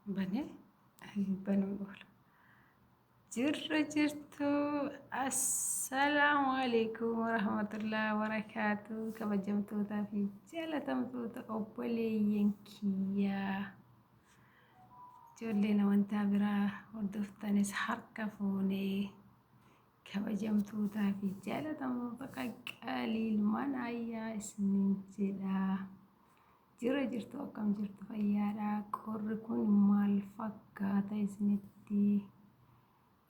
Bane banuu oola. Jirra jirtu assalaamu alaikum warahmatullahi wabarakaatu. Kabajamtootaa fi jaalatamtoota obboleeyyan kiyyaa. Ijoolleen amantaa biraa hordoftanis harka fuunee kabajamtootaa fi jaalatamtoota qaqqaalii ilmaan ayyaa isiniin jedhaa. Jira jirtu akkam jirtu fayyaadha. Qorri kun maal fakkaata isinitti?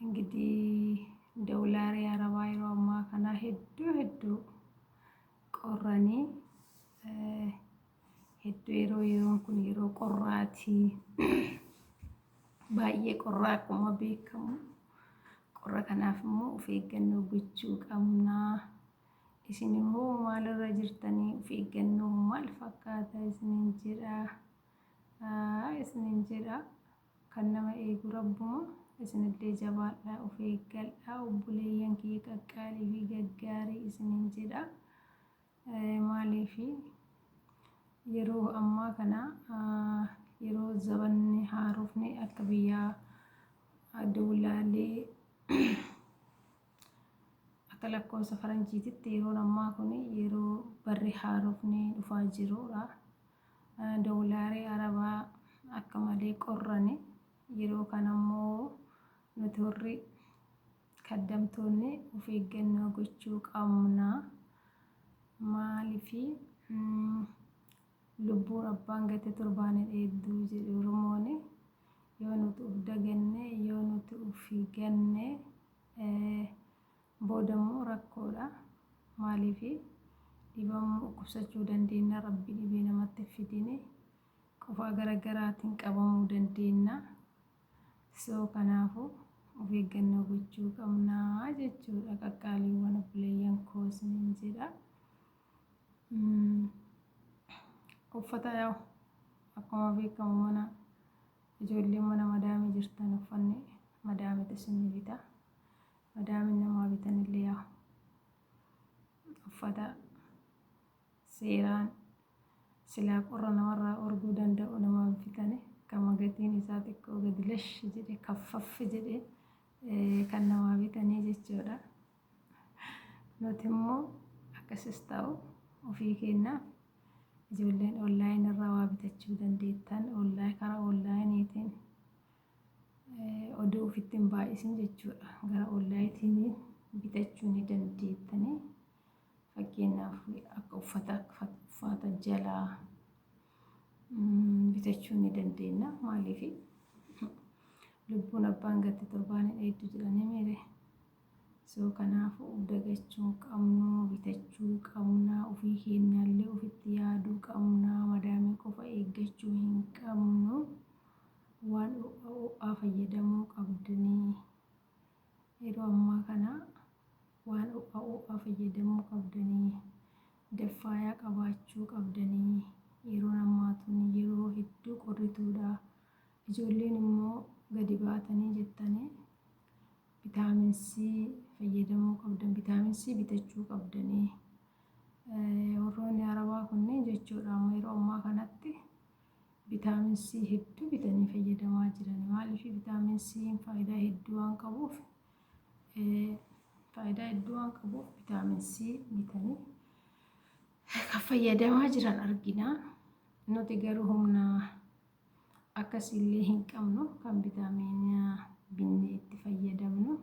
Ingidihi doolaarii arabaa yeroo ammaa kana hedduu qorranii hedduu yeroon kun yeroo qorraati. Baay'ee qorraa akkuma beekamu. Qorra kanaaf immoo of eeggannoo gochuu qabnaa. Isin immoo maalirra jirtanii? Of eeggannoo maal fakkaata isiniin jedha. Kan nama eegu Rabbuma. Isinillee jabaadhaa, of eeggadhaa. Obboleeyyan kiyya qaqqaalii fi gaggaarii isiniin jedha. Maaliifi yeroo ammaa kana yeroo zabanni haarofne akka biyyaa doolaalee akka lakkoofsa faranjiititti yeroon ammaa kun yeroo barri haarofne dhufaa jirudha. Doolaarii arabaa akka malee qorrani. Yeroo kanammoo nuti warri kaddamtoonni of eeggannoo gochuu qabna. Maaliifi lubbuun abbaan gate torbaan hin dheedduu jedhu Oromoon. Yoo nuti of daganne, yoo nuti of ganne boodammoo rakkoodha. Maaliifi dhibamuu dhukkubsachuu dandeenya. Rabbi dhibee namatti fidini. Qufaa garaagaraatiin qabamuu dandeenya. Kanaafuu of eeggannoo gochuu qabnaa jechuudha. Qaqqaaliiwwan obboleeyyan koo isiniin jedha. Uffata akkuma beekamu mana ijoolleen mana madaamii jirtan uffanni madaamitu isin bita. Madaamiin namaa bitanillee uffata seeraan silaa qorra namarraa orguu danda'u nama bitani. Kan gatiin isaa xiqqoo gadi lash jedhe kaffaffi jedhe kan namaa bitanii jechuudha. Nuti immoo akkasis ta'u ofii keenyaaf ijoolleen onlaayinii irraa waa bitachuu dandeettan. Karaa onlaayiniitiin oduu ofitti hin baay'isin jechuudha. Gara onlaayiniitiin bitachuu ni dandeettanii. Fakkeenyaaf akka uffata jalaa bitachuu ni dandeenya. Maaliifi lubbuun abbaan gate torbaan hin dheeddu jedhanii miire. Kanaafuu of dagachuu hin qabnu, bitachuu qabna. Ofii keenyallee ofitti yaaduu qabna. Madaamii qofa eeggachuu hin qabnu. Waan ho'aa fayyadamuu qabdanii. Yeroo ammaa kana waan ho'aa fayyadamuu qabdanii. Daffaayaa qabaachuu qabdanii. Yeroon ammaa tun yeroo hedduu qorrituudha. Ijoolleen immoo gadi baatanii jettanii Vitaamin C fayyadamuu qabdan. Vitaamin C bitachuu qabdanii. Warroonni arabaa kunneen jechuudha amma yeroo ammaa kanatti Vitaamin C hedduu bitanii fayyadamaa jiran. Maaliif Vitaamin C faayidaa hedduu waan qabuuf Vitaamin C bitanii kan fayyadamaa jiran argina. Nuti garuu humna akkasiillee hin qabnu kan vitaaminii binnee itti fayyadamnu.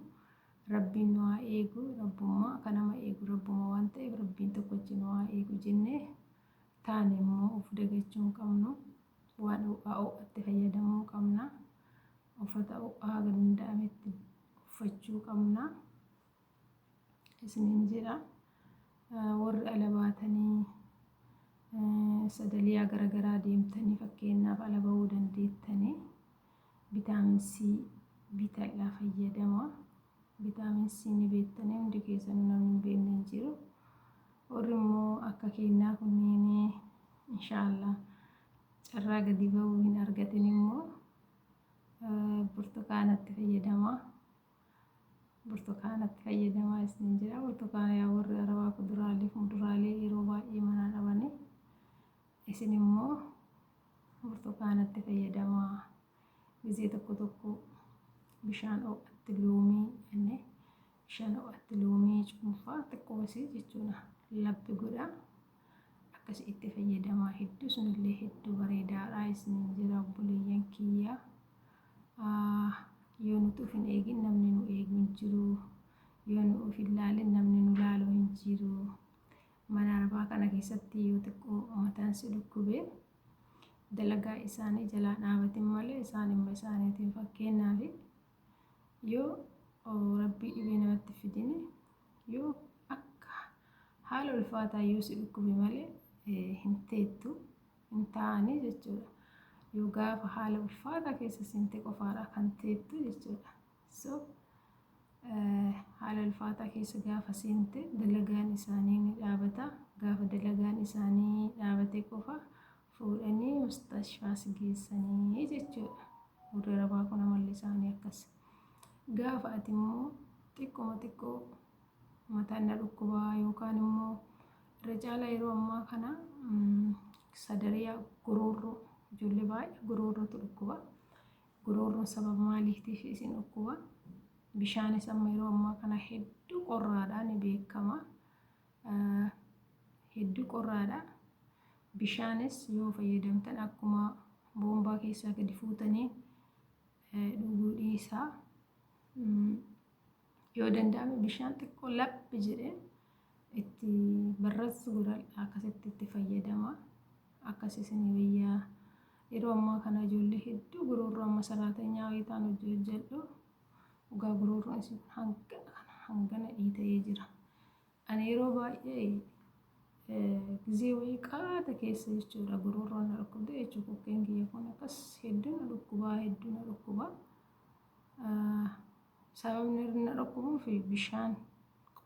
Rabbiin nu haa eegu. Rabbummaa kan nama eegu Rabbuma waan ta'eef Rabbiin tokkochi nu haa eegu jennee taane immoo of dagachuu hin qabnu. Waan ho'aatti fayyadamuu qabna. Uffata ho'aa gadi danda'ametti uffachuu qabna. Isiniin jedha. Warri ala baatanii sadaliyaa garaagaraa deemtanii fakkeenyaaf ala bahuu dandeettanii Vitaamin C bitadhaa fayyadama. Vitaamin C ni beektanii hundi keessanuu namni hin beekne hin jiru. Warri immoo akka keenyaa kunneen inshaallah carraa gadi bahuu hin argatin immoo burtukaanatti fayyadama. Burtukaanatti fayyadamaa isiniin jedha. Burtukaana yaa warri arabaa kuduraalee fi muduraalee yeroo baay'ee manaa dhabanii. Isin immoo burtukaanatti fayyadamaa. ጊዜ tokko tokko bishaan ho'aatti loomii inni bishaan ho'aatti loomii cuunfaa xiqqoo isii jechuudha labbi godha akkasii itti fayyadamaa hedduu sunillee hedduu bareedaadha isiniin jira obboleeyyan kiyya yoo nuti of hin eegin namni nu eegu hin jiru yoo nu of hin laalin namni nu laalu hin jiru mana arbaa kana keessatti yoo xiqqoo mataan si dhukkubee dalagaa isaanii jalaa dhaabatin malee isaanimma isaaniitiin fakkeenyaaf yoo rabbii dhibee namatti fidini yoo akka haala ulfaataa yoo si dhukkube malee hin teettu hin taa'anii jechuudha yoo gaafa haala ulfaataa keessa seente qofaadha kan teettu jechuudha so haala ulfaataa keessa gaafa seente dalagaan isaanii ni dhaabata gaafa dalagaan isaanii dhaabate qofa fuudhanii mustashfaas geessanii jechuudha warra rabaa kun amalli isaanii akkas gaafa ati immoo xiqqoo mataan na dhukkubaa yookaan immoo irra caalaa yeroo ammaa kana sadariyaa goroorroo ijoollee baay'ee goroorrootu dhukkuba goroorroon sababa maaliitiif isin dhukkuba bishaanis amma yeroo ammaa kana hedduu qorraadhaan ni beekama hedduu qorraadha bishaanis yoo fayyadamtan akkuma boombaa keessaa gadi fuutanii dhuguu dhiisaa yoo danda'ame bishaan xiqqoo laphi jedhee itti barras godhan akkasitti itti fayyadama akkas isinii biyyaa yeroo ammaa kana ijoollee hedduu goroorroo amma saraatanyaa wayitaan hojjedhu dhugaa goroorroon isin hangana dhiita'ee jira ani yeroo baay'ee ጊዜ ወይ ቃታ keessa jechuudha goroorroon na dhukkubde jechuudha kokkeen kiyya kun akkas hedduu na dhukkuba sababni na dhukkubuuf bishaan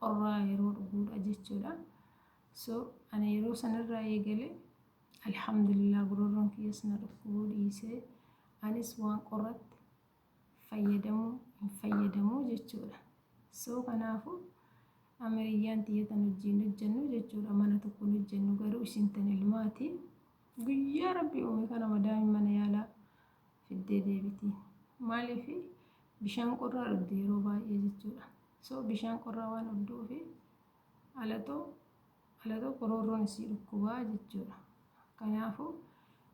qorraa yeroo dhuguudha jechuudha so ani yeroo sanarraa eegale alhamdulillah goroorroon kiyyas na dhukkubuu dhiisee anis waan qorratti fayyadamuu jechuudha so kanaafu Amariyyaan tiyyatan wajjin hojjennu jechuudha mana tokko hojjennu garuu isin tan ilmaati guyyaa rabbii uume kana madaami mana yaalaa fiddee deebiti maaliif bishaan qorraa dhugde yeroo baay'ee jechuudha so bishaan qorraa waan dhugduufi alatoo goroorroon isii dhukkubaa jechuudha kanaafu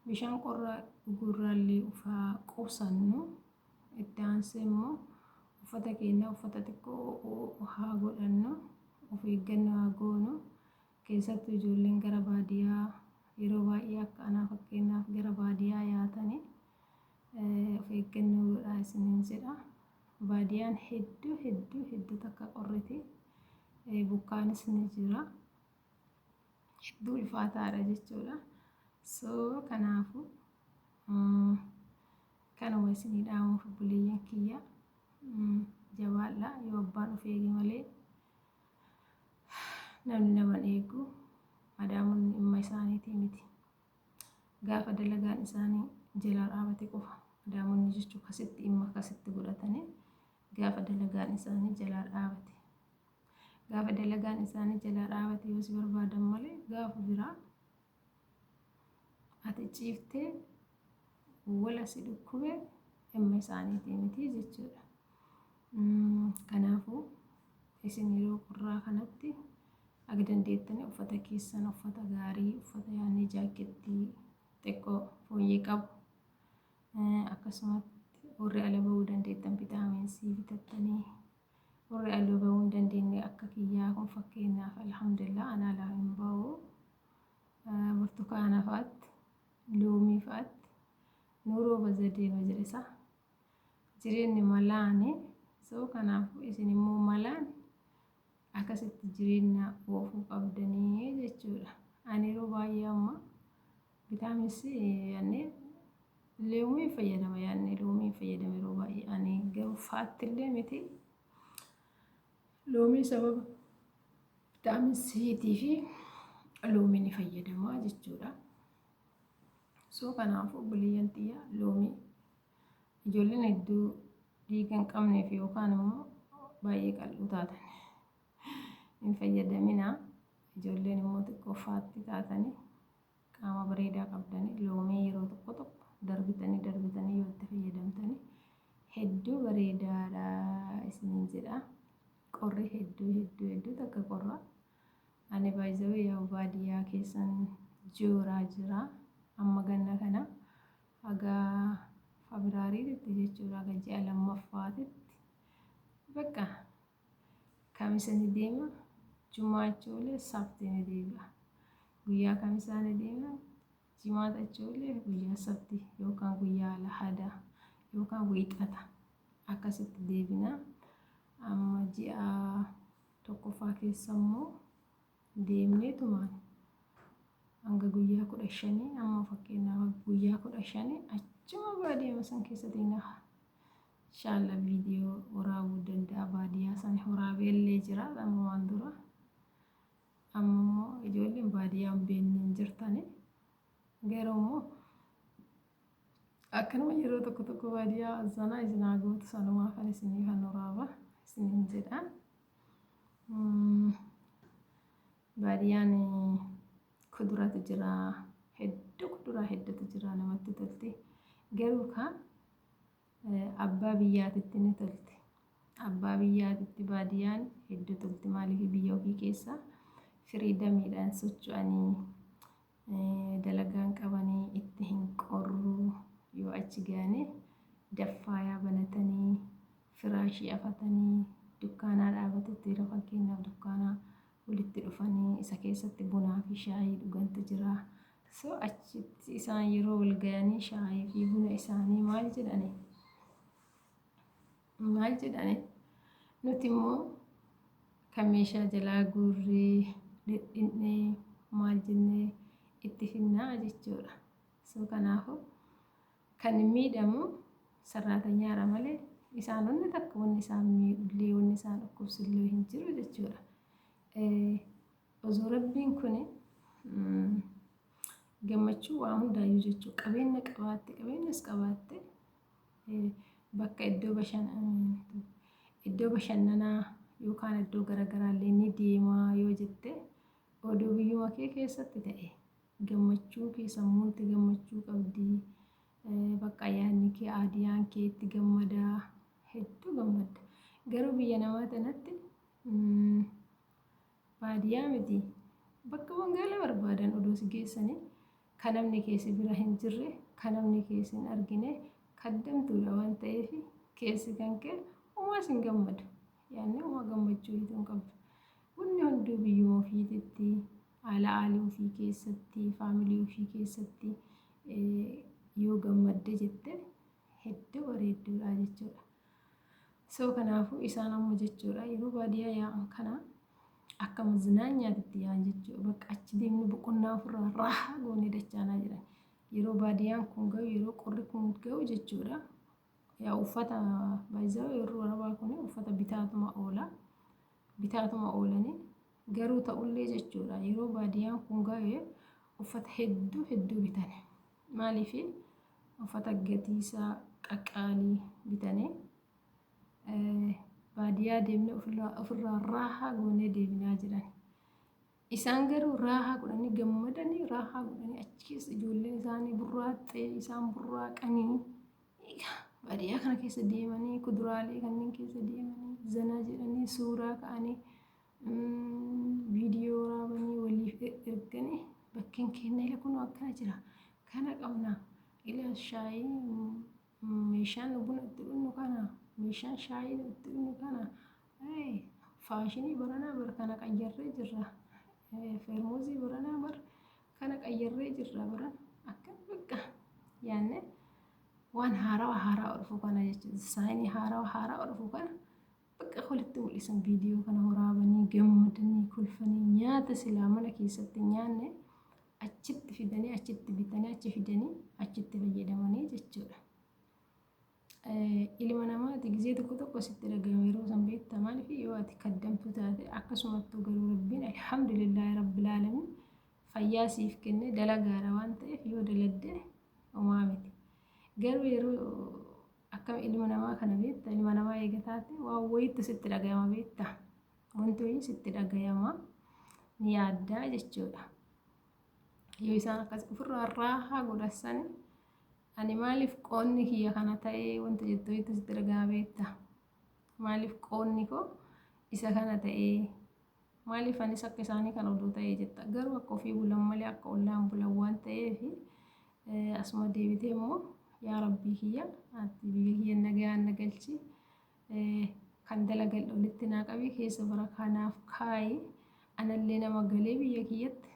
bishaan qorraa dhuguurraallee ufaa qusannu itti aansee immoo uffata keenya uffata xiqqoo haa godhannu of eeggannoo haa goonu keessattuu ijoolleen gara baadiyyaa yeroo baay'ee akka anaa fakkeenyaaf gara baadiyyaa yaatanii of eeggannoo godhaa isiniin jedha baadiyyaan hedduu takka qorriti bukkaanis ni jira hedduu ulfaataadha jechuudha so kanaafu kanuma isinii dhaamuuf obboleeyyan kiyya jabaadha yoo abbaan of eege malee namni nama eegu madaamuun dhimma isaaniitii miti gaafa dalagaan isaanii jalaa dhaabate qofa madaamuun jechuun akkasitti dhimma akkasitti godhatanii gaafa dalagaan isaanii jalaa dhaabate gaafa dalagaan isaanii jalaa dhaabate yoo si barbaadan malee gaafa biraa ati ciiftee wala si dhukkube dhimma isaaniitii miti jechuudha kanaafuu isin yeroo qorraa kanatti akka dandeettanii uffata keessan uffata gaarii uffata yaannee jaakettii xiqqoo fooyyee qabu akkasumas warri ala bahuu dandeettan vitaamin C bitattanii warri ala bahuu hin dandeenye akka kiyyaa kun fakkeenyaaf alhamdulillah ana alaa hin bahu burtukaana fa'aatti loomii fa'aatti nuuroo bazadeema jedhisa jireenyi malaani so kanaaf isin immoo malaan akkasitti jireenya oofuu qabdanii jechuudha ani yeroo baay'ee amma vitaamin C yaannee loomii fayyadama yeroo baay'ee ani garuu faatti illee miti loomii sababa vitaamin C fi loomiin fayyadamaa jechuudha so kanaaf obboleeyyan tiyya loomii ijoolleen hedduu dhiiga hin qabneef yookaan immoo baay'ee qal'uu taatan hin fayyadamina ijoolleen immoo xiqqoo faatti taatanii qaama bareedaa qabdanii loomii yeroo tokko darbitanii yoo itti fayyadamtanii hedduu bareedaadha isiniin jedha. Qorri hedduu takka qorra. Ani baay'ee yaa baadiyyaa keessan jooraa jira. Amma ganna kana haga Febraariitti jechuudha haga ji'a lammaffaatitti bakka kamisa ni deema, Jumaacha oolee Sabti ni deebi'a. Guyyaa kamisaa ni deema, Jimaata oolee guyyaa Sabti yookaan guyyaa Lahadaa yookaan Wiixata akkasitti deebina. Amma ji'a tokkoffaa keessa immoo deemnee tumaan hanga guyyaa 15 amma fakkeenyaaf guyyaa 15 achuma baadiyyaa san keessatti naha. Inshallah viidiyoo waraabuu danda'a baadiyyaa sana waraabeellee jira amma waan dura. Amma immoo ijoolleen baadiyyaa hin beekne jirtani. Garuu immoo akkanuma yeroo tokko baadiyyaa azanaa isinaa gootu sanumaa kan isinii kan waraaba isiniin jedha. Baadiyyaan kuduraatu jira, kuduraa hedduutu jira namatti tolti. Garuu kan abbaa biyyaatitti ni tolti. Abbaa biyyaatitti baadiyyaan hedduu tolti maaliif biyya ofii keessa firiidamiidhaan socho'anii dalagaan qabanii itti hin qorru yoo achi gaane daffaayaa banatanii firaashii afatanii dukkaanaa dhaabatutti yeroo fakkeenyaaf dukkaanaa walitti dhufanii isa keessatti bunaa fi shaayii dhugantu jira. So achitti isaan yeroo wal ga'anii shaayii fi buna isaanii maal jedhani nuti immoo kan meeshaa jalaa guurree dhidhinnee maal jennee itti finnaa jechuudha. So kanaafuu kan miidhamu sarraatanyaadha malee isaan wanni takka wanni isaan miidhullee wanni isaan dhukkubsullee hin jiru jechuudha. Osoo rabbiin kun gammachuu waa hundaayyuu jechuudha. Qabeenyas qabaatte bakka iddoo bashannanaa yookaan iddoo garaagaraallee ni deemaa yoo jette oduu biyyuma kee keessatti ta'e gammachuu kee sammuutti gammachuu qabdi. Bakka yaadni kee aadiyaan kee itti gammadaa hedduu gammadda. Garuu biyya namaa tanatti baadiyyaa miti bakka magaalaa barbaadan oduu si geessanii kan namni keessi bira hin jirre kan namni keessi hin argine kaddamtuudha waan ta'eef keessi kan kee uumaas hin gammadu. Yaadni uumaa gammachuu hin qabdu. Wanni hunduu biyyuma ofiititti haala ofii keessatti faamilii ofii keessatti yoo gammadde jette hedduu bareedduudha jechuudha. So kanaafuu isaan ammoo jechuudha yeroo baadiyyaa yaa'an kana akka mazinaanyaatitti yaa'an jechuudha. Bakka achi deemni boqonnaa ofirraa raahaa goonee dachaanaa jiran. Yeroo baadiyyaan kun ga'u yeroo qorri kun ga'u jechuudha. Yaa uffata baay'ee yeroo waraabaa kun uffata bitaatuma oolanii garuu ta'ullee jechuudha. Yeroo baadiyyaan kun ga'e uffata hedduu bitane. Maaliif uffata gatiisaa qaqqaalii bitanii baadiyyaa deemnee ofirraa raahaa goonee deebinaa jiran. Isaan garuu raahaa godhanii gammadanii raahaa godhanii achi keessa ijoolleen isaanii burraaxxee isaan burraaqanii baadiyyaa kana keessa deemanii kuduraalee kanneen keessa deemanii zana jedhanii suuraa ka'anii viidiyoo waraabanii waliif erganii bakkeen keenya ila kun akkana jira kana qabna ila shaayii meeshaan buna itti dhugnu kana meeshaan shaayii itti dhugnu kana faashinii baranaa bar kana qayyarree jirra. Feermuuzii baranaa bar kana qayyarree jirra baran akka bakka yaanne waan haarawaa dhufu kana jechuudha. Saayinii haarawaa dhufu kana bakka walitti mul'isan viidiyoo kana waraabanii gammadanii kolfanii nyaata silaa mana keessatti nyaanne achitti fidanii achitti bitanii achi fidanii achitti fayyadamanii jechuudha. Ilma namaati gizee tokko sitti dhagahame yeroo san beektaa maaliif yoo ati kaddamtu taate akkasumattuu garuu rabbiin alhamdulillahi rabbil aalamiin fayyaa siif kenne dalagaadha waan ta'eef yoo daladde homaa miti. Garuu yeroo akkam ilma namaa kana beekta ilma namaa eegataate waan wayiitu sitti dhagahama beekta wanti wayii sitti dhagahama ni yaaddaa jechuudha. Yoo isaan akkas ofirraa raahaa godhasanii ani maaliif qoonni kiyya kana ta'ee wanta jettu itti sitti dhagaa beekta. Maaliif qoonni koo isa kana ta'ee maaliif anis akka isaanii kan oduu ta'ee jetta. Garuu akka ofii bulan malee akka ollaan bulan waan ta'eef asuma deebitee immoo yaa rabbii kiyya ati biyya kiyya nagaan na galchi. Kan dalagal olitti naa qabii keessa bara kanaaf kaayi anallee nama galee biyya kiyyatti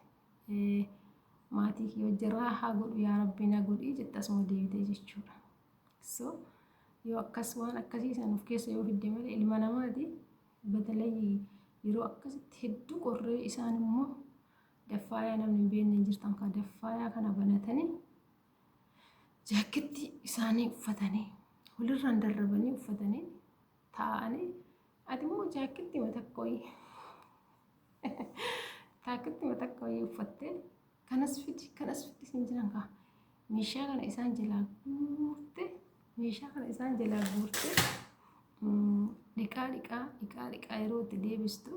maatii kiyya wajjin raahaa godhu yaa rabbii na godhii jetta asuma deebitee jechuudha. So yoo akkas waan akkasii san of keessa yoo fidde malee ilma namaati batalayii yeroo akkasitti hedduu qorree isaan immoo daffaayaa namni hin beekne jirtan kan daffaayaa kana banatanii jaaketti isaanii uffatanii walirraan darrabanii uffatanii taa'anii ati immoo jaaketti matakkoyi taaketti matakkoyi uffattee kanas fidi siin jiran kaa meeshaa kana isaan jalaa guurte meeshaa kana isaan jalaa guurte dhiqaa yeroo itti deebistu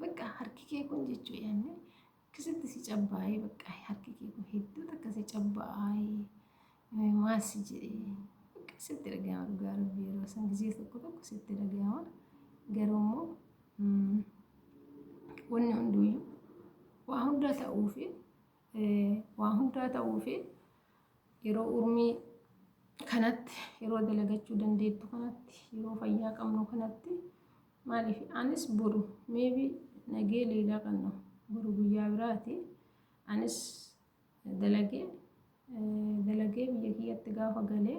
bakka harki kee kun jechuu yaanne akkasitti si cabbaayee bakka harki kee kun hedduu akkasii cabbaayee maasi jedhee akkasitti dhagahama dhugaa rabbii yeroo san gisee tokko sitti dhagahama. Garuu immoo wanni hunduyyuu waa hundaa ta'uufi yeroo urmii kanatti yeroo dalagachuu dandeettu kanatti yeroo fayyaa qabnu kanatti maaliif anis boru maybe nagee leelaa qabnu boru guyyaa biraati anis dalagee biyya kiyyatti gaafa galee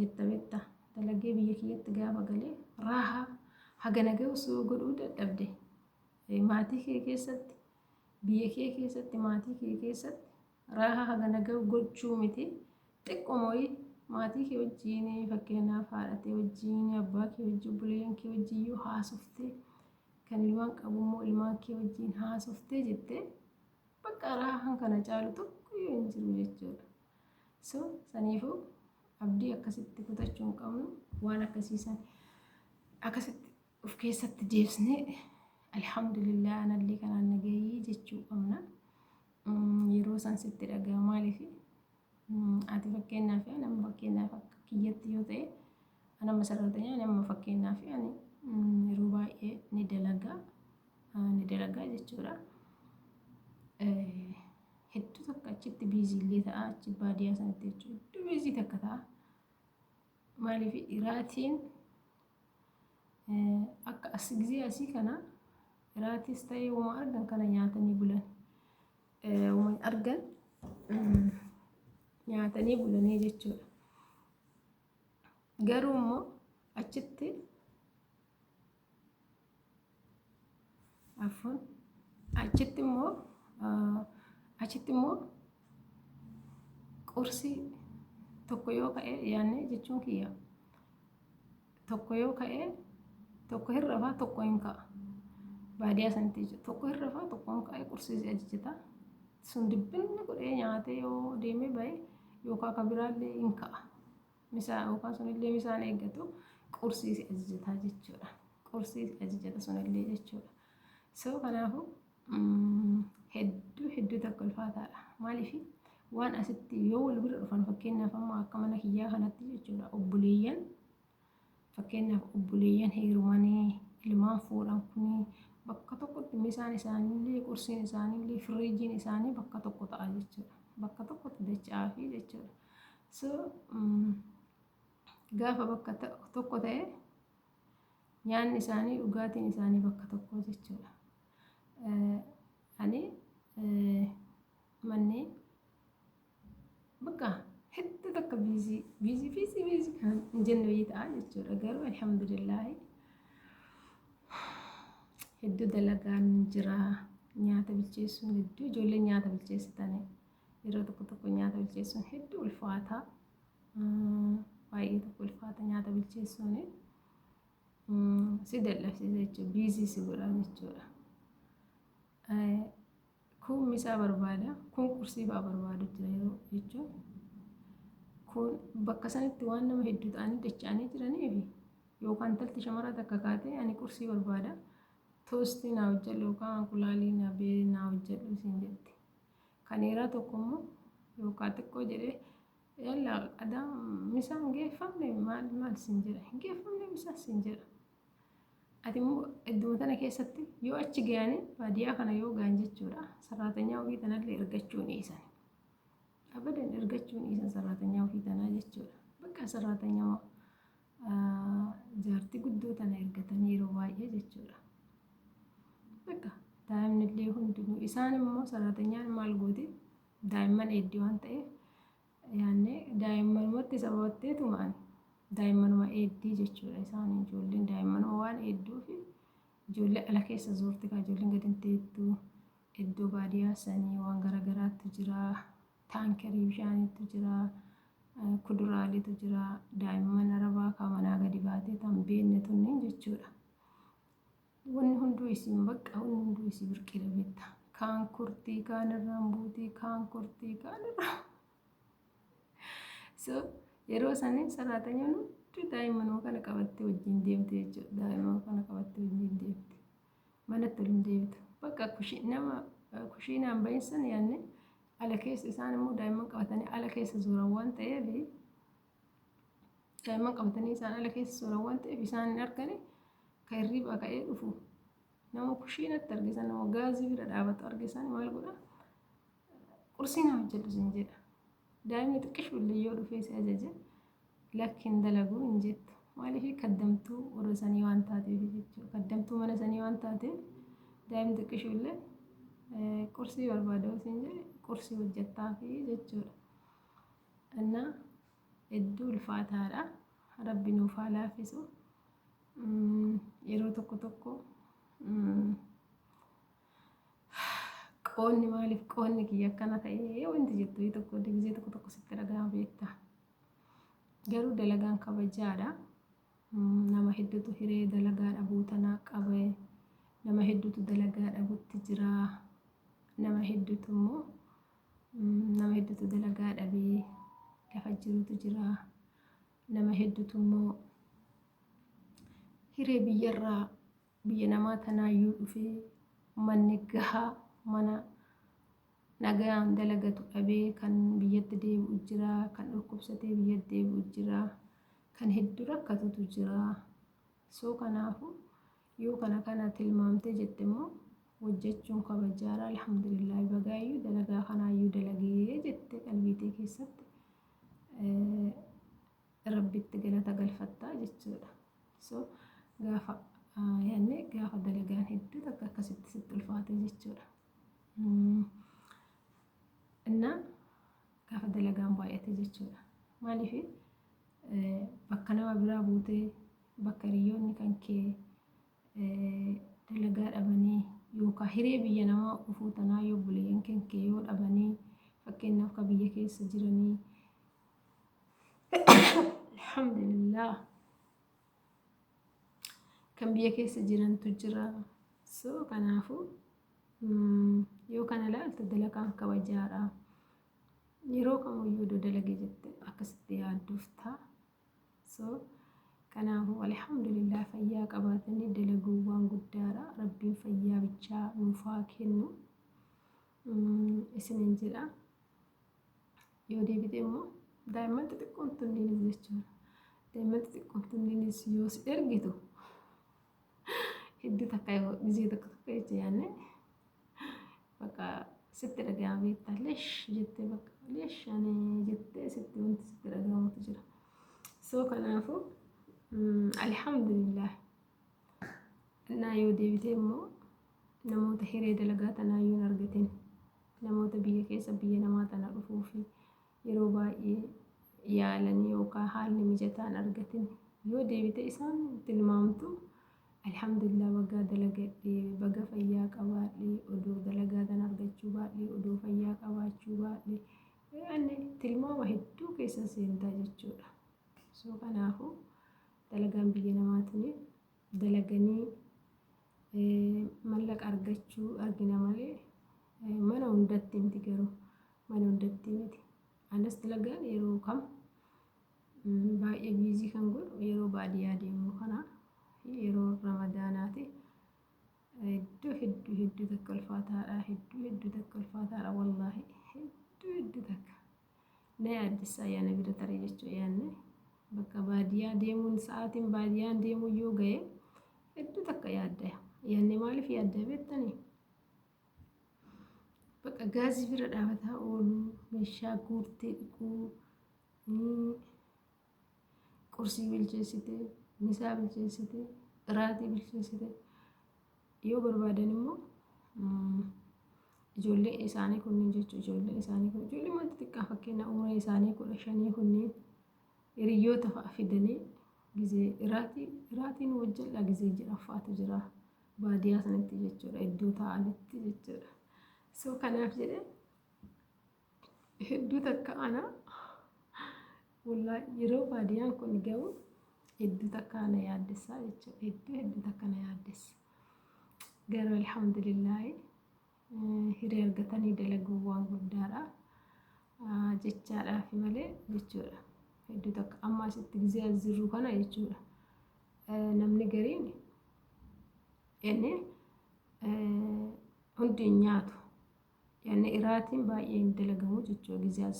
jetta beekta dalagee biyya kiyyatti gaafa galee raahaa haga nagee osoo godhuu dadhabde maatii kee keessatti biyya kee keessatti maatii kee keessatti raahaa haga nagee gochuu miti xiqqoomoo maatii kee wajjin fakkeenyaaf haadhatee wajjin abbaa kee wajjin buleen kee wajjin yoo haasoftee kan ilmaan qabummoo ilmaan kee wajjin haasoftee jettee bakka raahaan kana caalu tokko yoo hin jiru jechuudha. So saniifuu abdii akkasitti kutachuu hin qabnu waan akkasiisan akkasitti of keessatti deebisnee alhamdulillah anallee kanaan nagayii jechuu qabna. Yeroo san sitti dhagaa maaliif ati fakkeenyaaf nama fakkeenyaaf akka kiyyatti yoo ta'e ana masarratanii nama fakkeenyaaf ani yeroo baay'ee ni dalagaa jechuudha. Hedduu takka achitti biiziillee ta'a achi baadiyyaa sanatti jechuudha. Hedduu biizii takka ta'a. Maaliif iraatiin akka as gisee asii kana iraatis ta'ee wama argan kana nyaatanii bulan. Wama argan nyaatanii bulanii jechuudha. Garuu immoo achitti immoo qursii tokko yoo ka'e yaanne jechuun kiyya tokko yoo ka'e tokko hin rafaa tokko hin ka'a baadiyyaa sanatti jechuudha. Tokko hin rafaa tokko hin ka'e qursii ajajata sun dibbinni godhee nyaatee yoo deemee ba'e yookaan kan biraallee hin ka'a misaa yookaan sunillee misaan eeggatu qursii ajajataa jechuudha. Qursii ajajata sunillee jechuudha. So kanaafuu hedduu takka ulfaataadha. Maaliif waan asitti yoo wal bira dhufan fakkeenyaaf amma akka mana kiyyaa kanatti jechuudha obboleeyyan heerumanii ilmaan fuudhan kuni bakka tokkotti misaan isaaniillee qursiin isaaniillee firiijiin isaanii bakka tokko ta'a jechuudha. Bakka tokkotti dacha'aa fi jechuudha. So gaafa bakka tokko ta'e nyaanni isaanii dhugaatiin isaanii bakka tokko jechuudha. Ani manneen bakka hedduu takka biizii kan hin jenne wayii ta'a jechuudha. Garuu alhamdulillahi hedduu dalagaan jira nyaata bilcheessuun hedduu ijoolleen nyaata bilcheessitanii yeroo tokko nyaata bilcheessuun hedduu ulfaataa baay'ee tokko ulfaata nyaata bilcheessuun si dadhabsiisa jechuudha. Biizii si godha jechuudha. Kun misaa barbaada kun qursii fa'aa barbaadu jira yeroo jechuun kun bakka sanatti waan nama hedduu ta'anii dacha'anii jiraniif yookaan talti shamara takka kaatee ani qursii barbaada toostii naa hojjedhu yookaan anqulaalii naa beerii naa hojjedhu siin jetti. Kan dhiiraa tokko immoo yookaan xiqqoo jedhee adam misaan geeffamne maal sin jedha geeffamne misaa sin jedha ati immoo iddoo tana keessatti yoo achi ga'anii baadiyyaa kana yoo ga'an jechuudha saraatanyaa ofii tanallee ergachuun dhiisan abadan ergachuun dhiisan saraatanyaa ofii tanaa jechuudha bakka saraatanyaa jaartii guddoo tana ergatanii yeroo baay'ee jechuudha bakka daa'imnillee hundinuu isaan immoo saraatanyaan maal gooti daa'imman eeddii waan ta'eef yaanne daa'immanumatti sababatteetu ma'an daa'immanuma eeddii jechuudha isaan ijoolleen daa'immanuma waan eedduu fi ijoollee ala keessa zoorti kaa ijoolleen gadi hin teettu iddoo baadiyyaa sanii waan garagaraatu jira taankerii bishaaniitu jira kuduraaleetu jira daa'imman arabaa kaa manaa gadi baatee tan beenne tunneen jechuudha wanni hunduu isin bakka wanni hunduu isin birqila beekta kaan kurtii kaan irraan buutii kaan kurtii kaan irraan so yeroo sanii saraatanyaan hundi daa'immanuma kana qabattee wajjin deemte jechuudha daa'immanuma kana qabattee wajjin deemte manatti waliin deemtu bakka kushiinaan bahinsan yaanne ala keessa isaan immoo daa'imman qabatanii ala keessa suuran waan ta'eef daa'imman qabatanii isaan ala keessa suuran waan ta'eef isaan hin argane ka hirriibaa ka'ee dhufu nama kushiinatti argisan nama gaazii bira dhaabatu argisan maal godha qursii na hojjedhu sin jedha daa'imni xiqqishullee yoo dhufee si ajaje lakkiin dalaguu hin jettu maaliif kaddamtuu warra sanii waan taateef jechuudha kaddamtuu mana sanii waan taateef daa'imni xiqqishullee qursii barbaaduu sin jedhe qursii hojjettaafi jechuudha እና hedduu ulfaataadha rabbi nuuf haa laaffisu yeroo tokko qoonni maaliif qoonni kiyya akkana ta'ee wanti jettu tokko gisee tokko sitti dhagahama beekta garuu dalagaan kabajaadha nama hedduutu hiree dalagaa dhabuu tanaa qabe nama hedduutu dalagaa dhabutti jira nama hedduutu immoo nama hedduutu dalagaa dhabee lafa jirutu jira nama hedduutu immoo hiree biyyarraa biyya namaa tanaayyuu dhufee manni gahaa mana nagaan dalagatu dhabee kan biyyatti deebi'u jira kan dhukkubsatee biyyatti deebi'u jira kan hedduu rakkatutu jira soo kanaafu yoo kana tilmaamtee jette immoo hojjechuun kabajaara alhamdulillah bagaayyuu dalagaa kanaayyuu dalagee jette qalbiitee keessatti rabbitti galata galfattaa jechuudha soo gaafa yaanne gaafa dalagaan hedduu takka akkasitti sitti ulfaate jechuudha እና gaafa dalagaan baay'ate jechuudha maaliif bakka nama biraa buutee bakka hiriyoonni kan kee dalagaa dhabanii yookaan hiree biyya namaa dhufuu tanaa yoo buleen kan kee yoo dhabanii fakkeenyaaf ka biyya keessa jiranii alhamdulillah kan biyya keessa jirantu jira soo kanaafu yoo kana ilaaltu dalagaan kabajaadha yeroo kamiyyuu dalagee jette akkasitti yaadduuf ta'a soo kanaafu alhamdulillah fayyaa qabaatanii dalaguu waan guddaadha rabbiin fayyaa bichaa nuuf haa kennu isinin jedha yoo deebite immoo daa'imman xixiqqoon tunniinis jechuudha daa'imman xixiqqoon tunniinis yoo si ergitu hedduu takka gisee tokko jecha yaanne bakka sitti dhagahama beektaa leesh jettee bakka leesh ani jettee sitti wanti sitti dhagahamutu jira soo kanaafu alhamdulillah naa yoo deebite immoo namoota hiree dalagaa tanaayyuu hin argatin namoota biyya keessa biyya namaa tana dhufuu fi yeroo baay'ee yaalanii yookaan haalli mijataan argatin yoo deebite isaan tilmaamtu alhamdulillah baga dalagadhee baga fayyaa qabaadhee odoo dalagaa tan argachuu baadhee odoo fayyaa qabaachuu baadhee yaanne tilmaama hedduu keessa seentaa jechuudha soo kanaafu dalagaan biyya namaatini dalaganii mallaqa argachuu argina malee mana hundatti miti garuu mana hundatti miti anas dalagaan yeroo kam baay'ee biizii kan godhu yeroo baadiyyaa deemu kana yeroo ramadaanaati hedduu takka ulfaataadha hedduu takka ulfaataadha wallaahi hedduu takka na yaaddessa ayyaana bira taree jechuu yaanne bakka baadiyyaa deemuun sa'aatiin baadiyyaan deemuu yoo ga'e hedduu takka yaadda yaanne maaliif yaadda beektanii bakka gaazii bira dhaabataa oolu meeshaa guurtee dhiquu qursii bilcheessitee misaa bilcheessitee iraatii bilcheessitee yoo barbaadan immoo ijoollee isaanii kunniin jechuun ijoollee isaanii kun ijoollee wanti xiqqaa fakkeenya umurii isaanii 15 kunniin hiriyoota fa'a fidanii gizee iraatiin wajjin gizee jedhafaatu jira baadiyyaa sanatti jechuudha iddoo taa'anitti jechuudha. So kanaaf jedhee hedduu takka ana wallaahi yeroo baadiyyaan kun ga'u hedduu takka ana yaaddessaa jechuudha hedduu takka na yaaddessa. Garuu alhamdulillaahi hiree argatanii dalaguu waan guddaadha jechaadhaaf malee jechuudha. Hedduu takka amma asitti gizee as jirru kana jechuudha. Namni gariin inni hundi hin nyaatu. Yaani iraatiin baay'ee hin dalagamu jechuudha.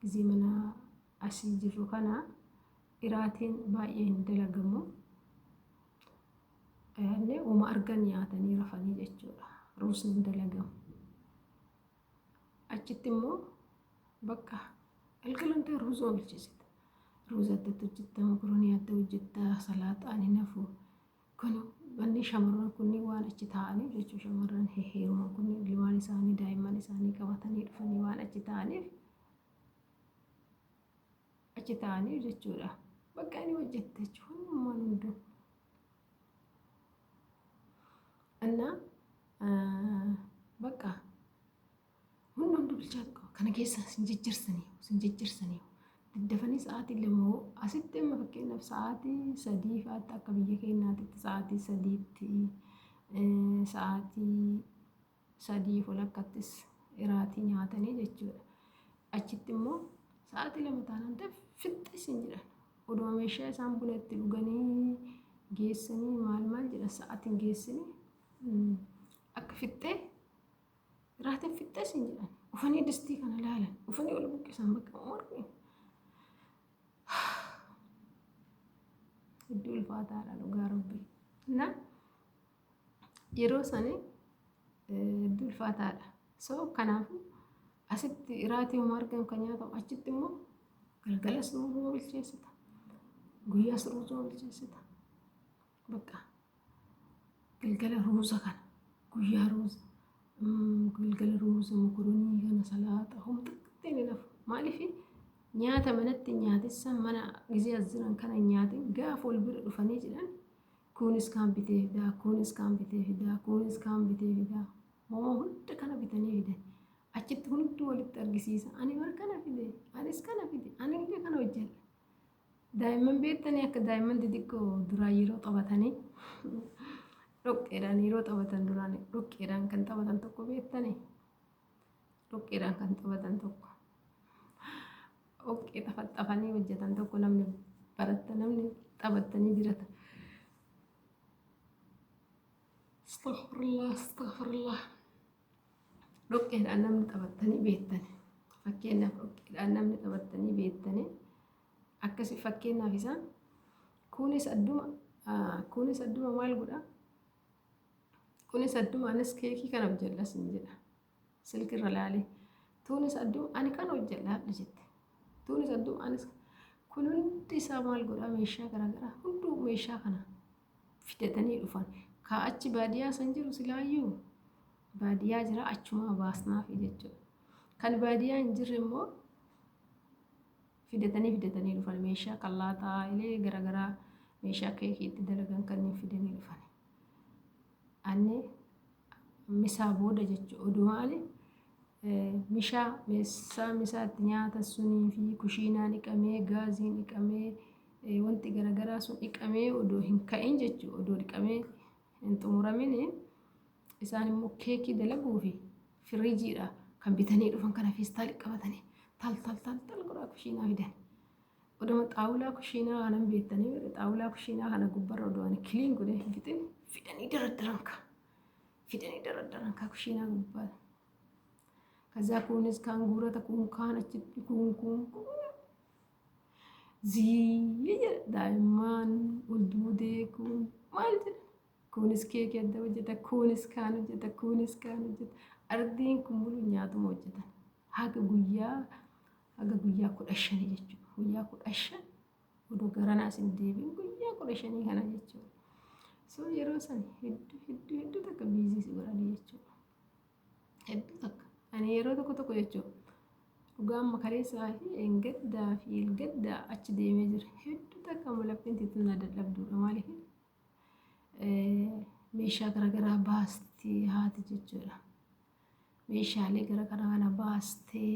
Gizee mana asii jirru kana iraatiin baay'ee hin dalagamu. Yaani uma argan nyaatanii rafanii jechuudha. Ruusni hin dalagamu. Achitti immoo bakka galgalantee ruuza bilcheessita. Ruuza addatti hojjetta, mokoroonii adda hojjetta, salaaxaan hin hafu. Kun wanni shamarran kunniin waan achi taa'aniif jechuudha. Shamarran heeruman kunniin ilmaan isaanii daa'imman isaanii qabatanii dhufanii waan achi taa'aniif jechuudha. Bakka inni hojjetta jechuudha. Waan hunduu. እና በቃ ሁሉም ብልቻት kana keessa sinjijjirsanii daddafanii sa'aatii lama asitti amma fakkeenyaaf sa'aatii 3 fa'aatti akka biyya keenyaatti sa'aatii 3tti sa'aatii 3 walakkaattis iraatii nyaatanii jechuudha. Achitti immoo sa'aatii 2 taanaan fixxisin jedhan odoo meeshaa isaan buna itti dhuganii geessanii maal jedha sa'aatiin geessanii akka fixxee iraatiin fixxesin jedhan ufanii distii kana ilaalan ufanii ol buqqisan bakka mormi hedduu ulfaataadha dhugaa rabbii na yeroo sanii hedduu ulfaataadha. So kanaafuu asitti iraatii homaa argan kan nyaatamu achitti immoo galgala suruusuma bilcheessita guyyaa suruusuma bilcheessita bakka galgala ruuza kana guyyaa ruuza galgala ruuza mokoroonii kana salaaxa humna xiqqeen hin hafu maaliif nyaata manatti nyaatessan mana gizee as jiran kana nyaatin gaafa ol bira dhufanii jedhan kunis kaan bitee fidaa kunis kaan bitee fidaa kunis kaan bitee fidaa moo hunda kana bitanii fidan achitti hundi walitti argisiisa ani war kana fide anis kana fide ani illee kana hojjedha. Daa'imman beektanii akka daa'imman xixiqqoo duraa yeroo taphatanii dhoqqeedhaan yeroo taphatan duraan dhoqqeedhaan kan taphatan tokko beektanii dhoqqeedhaan kan taphatan tokko dhoqqee xafaxafanii hojjetan tokko namni taphatanii jirata. Astaghfirullah dhoqqeedhaan namni taphatanii beektanii fakkeenyaaf dhoqqeedhaan namni taphatanii beektanii akkasii fakkeenyaaf isaan kunis adduma maal godha kunis adduma anis keekii kana hojjedhas hin jedha silkirra laalee tuunis adduma ani kana hojjedhaadha jette tuunis adduma anis kun hundi isaa maal godha meeshaa garaagaraa hunduu meeshaa kana fidatanii dhufan ka'achi baadiyyaa san jiru silaayyuu baadiyyaa jira achuma baasnaaf jechuudha. Kan baadiyyaa hin jirre immoo fidatanii dhufan meeshaa kallaataa illee garaagaraa meeshaa keekiitti dalagan kanneen fidanii dhufan. Anne misaa booda jechuudha odumaani misaatti nyaata sunii fi kushiinaa dhiqamee gaaziin dhiqamee wanti garaagaraa sun dhiqamee odoo hin ka'in jechuudha odoo dhiqamee hin xumuramin isaan immoo keekii dalaguu fi firiijiidha kan bitanii dhufan kana feestaali qabatanii tal godhaa kushiinaa fidan. Oduma xaawulaa kushiinaa kana beektanii xaawulaa kushiinaa kana gubbarra odoo kiliin godhee hin fixin fidanii daraddaran ka kushiinaa gubbaa ከዛ ኩንስ ካን ጉረተ ኩን ካን አችት ኩን zii daa'imman ol duudee kun maal jedha kunis keekii adda hojjeta kunis kaan hojjeta ardiin kun bulu nyaatuma hojjetan haga guyyaa 15 jechuudha guyyaa 15 odoo garanaas hin deebiin guyyaa 15 kana jechuudha so yeroo san hedduu takka biizii si godhanii jechuudha hedduu takka ani yeroo tokko jechuudha dhugaan makareessaa fi engaddaa fi ilgaddaa achi deemee jira hedduu takka malapheen tiitunaa dadhabduudha maaliif meeshaa garaagaraa baastee haati jechuudha meeshaalee garaagaraa kana baastee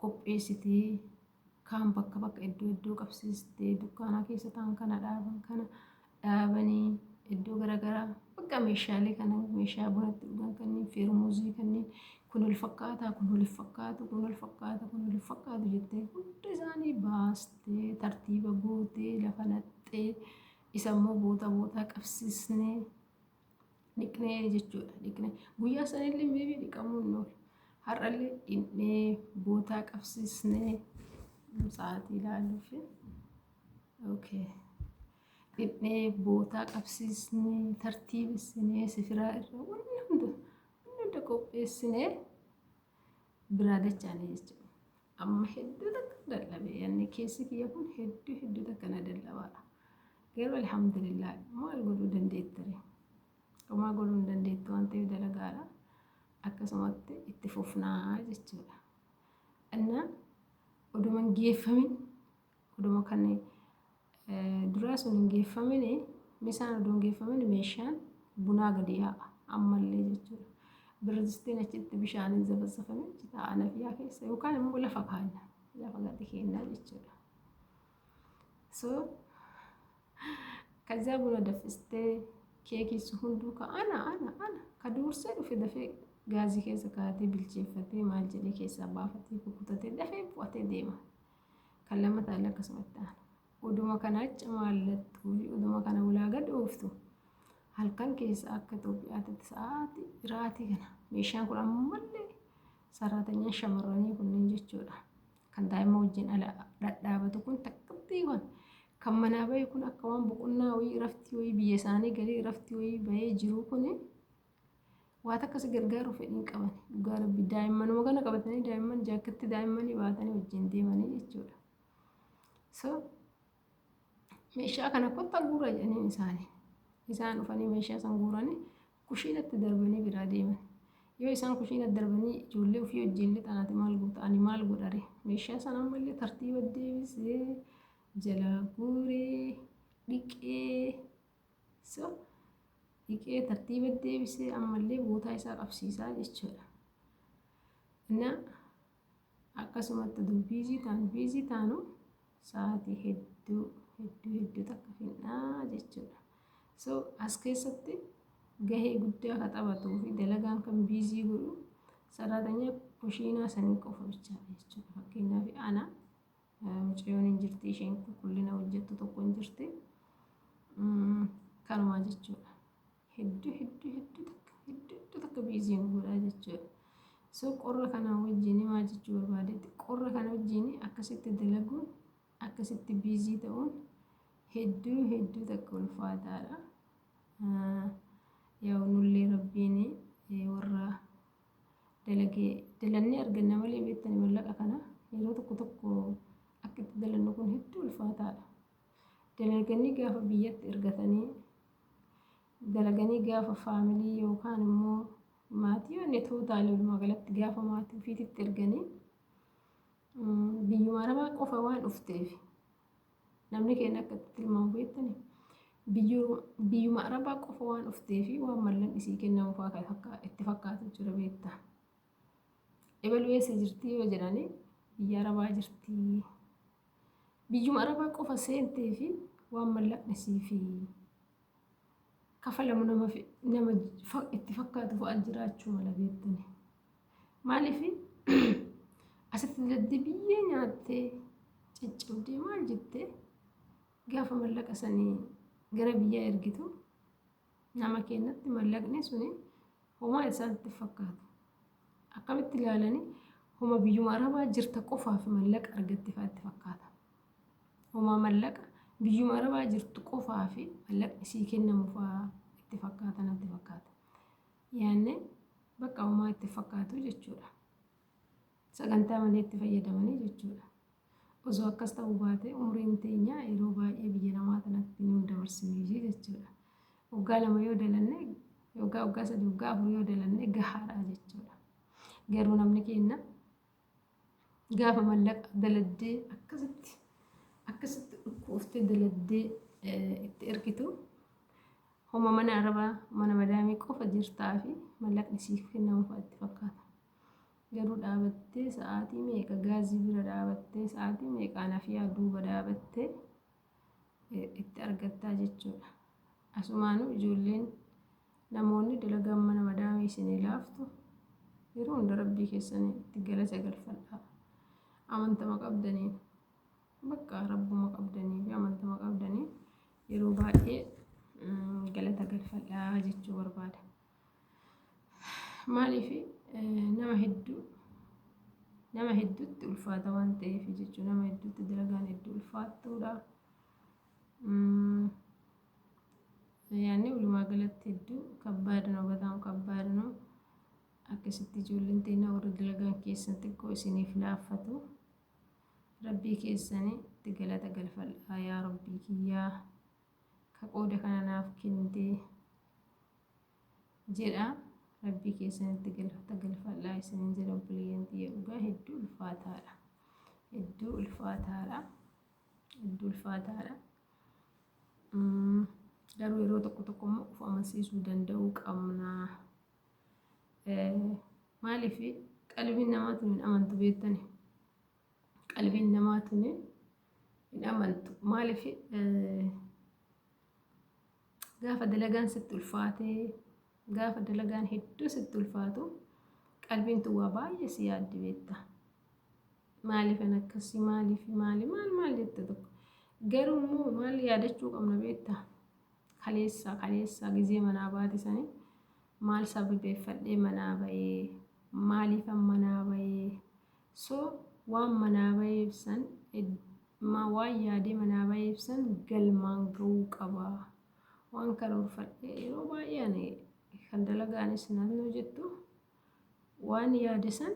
qopheessitee kaan bakka iddoo qabsiistee dukkaana keessa ta'an kana dhaabanii iddoo garaagaraa bakka meeshaalee kana meeshaa bunatti dhugan kanneen feermuuzii kanneen kun ol fakkaatu jettee hunda isaanii baastee tartiiba gootee lafa naxxee isa immoo boota qabsiisnee dhiqnee jechuudha dhiqnee guyyaa sanillee meebii dhiqamuun nool har'allee dhiqnee boota qabsiisnee sa'aatii ilaaluuf okay dhiqnee boota qabsiisnee tartiibessinee sifiraa irra hunda qopheessinee biraa dachaanii jechuudha amma hedduu takka dadhabee yanni keessi kiyya kun hedduu takka na dadhabaadha garuu alhamdulillah maal godhuu dandeettare homaa godhuu hin dandeettu waan ta'eef dalagaadha akkasumatti itti fufnaa jechuudha anna oduma hin geeffamin oduma kan duraa sun hin geeffamin misaan oduma hin geeffamin meeshaan bunaa gadi yaa'a ammallee jechuudha birdistiin achitti bishaaniin zafazafame taa'ana fiyaa keessa yookaan immoo lafa kaanya lafa gadi kennaa jechuudha so ከዛ ቡና ደፍስቴ ኬኪስ ሁንዱ ከአና ከዱርሴ ዱፌ ደፌ ጋዚ keessa kaatee bilcheeffatee maal jedhee keessaa baafatee kukutatee dafee bu'atee deema kan lammataa illee akkasumatti ta'an oduma kana cimaallattuu fi oduma kana ulaa gad ooftu halkan keessa akka Itoophiyaatti sa'aatii iraatii kana meeshaan kun ammallee saraatanyaa shamarranii kunniin jechuudha kan daa'ima wajjin ala dhadhaabatu kun takkattii kan manaa bahee kun akka waan boqonnaa wayii raftii wayii biyya isaanii galee raftii wayii bahee jiru kun waan akkas gargaaru fedhiin qaban dhugaa rabbi daa'immanuma kana qabatanii daa'imman jaakkatti daa'immanii baatanii wajjin deemanii jechuudha so meeshaa kana kotta guura jedhanii isaan dhufanii meeshaa san guuranii kushiinatti darbanii biraa deeman yoo isaan kushiinatti darbanii ijoollee ofii wajjin lixanaati maal godhani maal godhare meeshaa san ammallee tartiiba deebisee jala guuree dhiqee so dhiqee tartiiba deebisee ammallee bootaa isaa qabsiisaa jechuudha na akkasumatti biizii taanu sa'aatii hedduu takka finnaa jechuudha so as keessatti gahee guddaa ka taphatuu fi dalagaan kan biizii godhu saraatanyaa kushiinaa sanii qofa bichaadha jechuudha fakkeenyaaf ana mucayyoon hin jirti isheen qulqullina hojjettu tokko hin jirti kanumaa jechuudha hedduu takka biizii nu godhaa jechuudha so qorra kana wajjin maal jechuu barbaadetti qorra kana wajjin akkasitti dalaguun akkasitti biizii ta'uun hedduu takka ulfaataadha yaa nullee rabbiin warra dalannee arganna malee beektanii mallaqa kana yeroo tokko akka itti dalannu kun hedduu ulfaataadha dalaganii gaafa biyyatti ergatanii dalaganii gaafa faamilii yookaan immoo maatii wanne tootaalee walumaa galatti gaafa maatii ofiitti erganii biyyuma arabaa qofa waan dhufteef namni keenya akka tilmaamu beektanii biyyuma arabaa qofa waan dhufteef waan mallan isii kennamu fa'aa itti fakkaatu jira beekta evalueessa jirtii yoo jedhanii biyya arabaa jirtii biyyuma arabaa qofa seentee fi waan mallaqni isii fi kafalamu nama itti fakkaatu fa'aa jiraachuu mala beektanii maaliif asitti daddabiyyee nyaattee ciccabdee maal jettee gaafa mallaqa sanii gara biyyaa ergitu nama keenyatti mallaqni suni homaa isaanitti fakkaatu akkamitti ilaalanii homa biyyuma arabaa jirta qofaaf mallaqa argatte fa'aatti fakkaata. Homa mallaqa biyyuma arabaa jirtu qofaaf mallaqni sii kennamu fa'aa itti fakkaata natti fakkaata. Yaanne bakka homaa itti fakkaatu jechuudha. Sagantaa malee itti fayyadamanii jechuudha. Osoo akkas ta'uu baate umriin teenya yeroo baay'ee biyya namaa kanatti nu dabarsinee jechuudha. Waggaa 2 yoo dalanne waggaa 3 waggaa 4 yoo dalanne gahaadha jechuudha. Garuu namni keenya gaafa mallaqa daladdee akkasitti dhukkooftee daladdee itti ergitu homa mana arabaa mana madaamii qofa jirtaa fi mallaqni siif kennamu fa'aa itti fakkaata. Garuu dhaabattee sa'aatii meeqa gaazii bira dhaabattee sa'aatii meeqaan afiyaa duuba dhaabattee itti argattaa jechuudha. Asumaanuu ijoolleen namoonni dalagaan mana madaamii isinii laaftu yeroo hunda rabbii keessanii itti galata galfadhaa. Amantama qabdaniin bakka rabbuma qabdanii fi amantama qabdanii yeroo baay'ee galata galfadhaa jechuu barbaada. Maaliif nama hedduutti ulfaata waan ta'eef jechuudha. Nama hedduutti dalagaan hedduu ulfaattuudha. Yaanni walumaa galatti hedduu kabbaadnoo batamu kabbaadnoo akkasitti ijoolleen teenya warra dalagaan keessan xiqqoo isiniif laaffatu rabbii keessanii itti galata galfadhaa yaa rabbii kiyyaa ka qooda kana naaf kennitee jedha. Rabbii keessanitti galata galfadhaa isiniin jedha obboleeyyan xiyya dhugaa hedduu ulfaataadha. Hedduu ulfaataadha. Garuu yeroo tokko tokko immoo of amansiisuu danda'uu qabna. Maaliif qalbiin namaa tun hin amantu beektani? Qalbiin namaa tun hin amantu. Maaliif gaafa dalagaan sitti ulfaatee gaafa dalagaan hedduu sitti ulfaatu qalbiin tun waa baay'ee si yaaddi beekta. Maaliif akkasii maal jette tokko garuu immoo maal yaadachuu qabna beekta? Kaleessa gizee manaa baatisanii maal sababeeffadhee manaa bahee maaliifan manaa bahee waan manaa baheef san waan yaadee manaa baheef san galmaan gahuu qaba. Waan karoorfadhee yeroo baay'ee ani kan dalagaanis naannoo jettu waan yaade san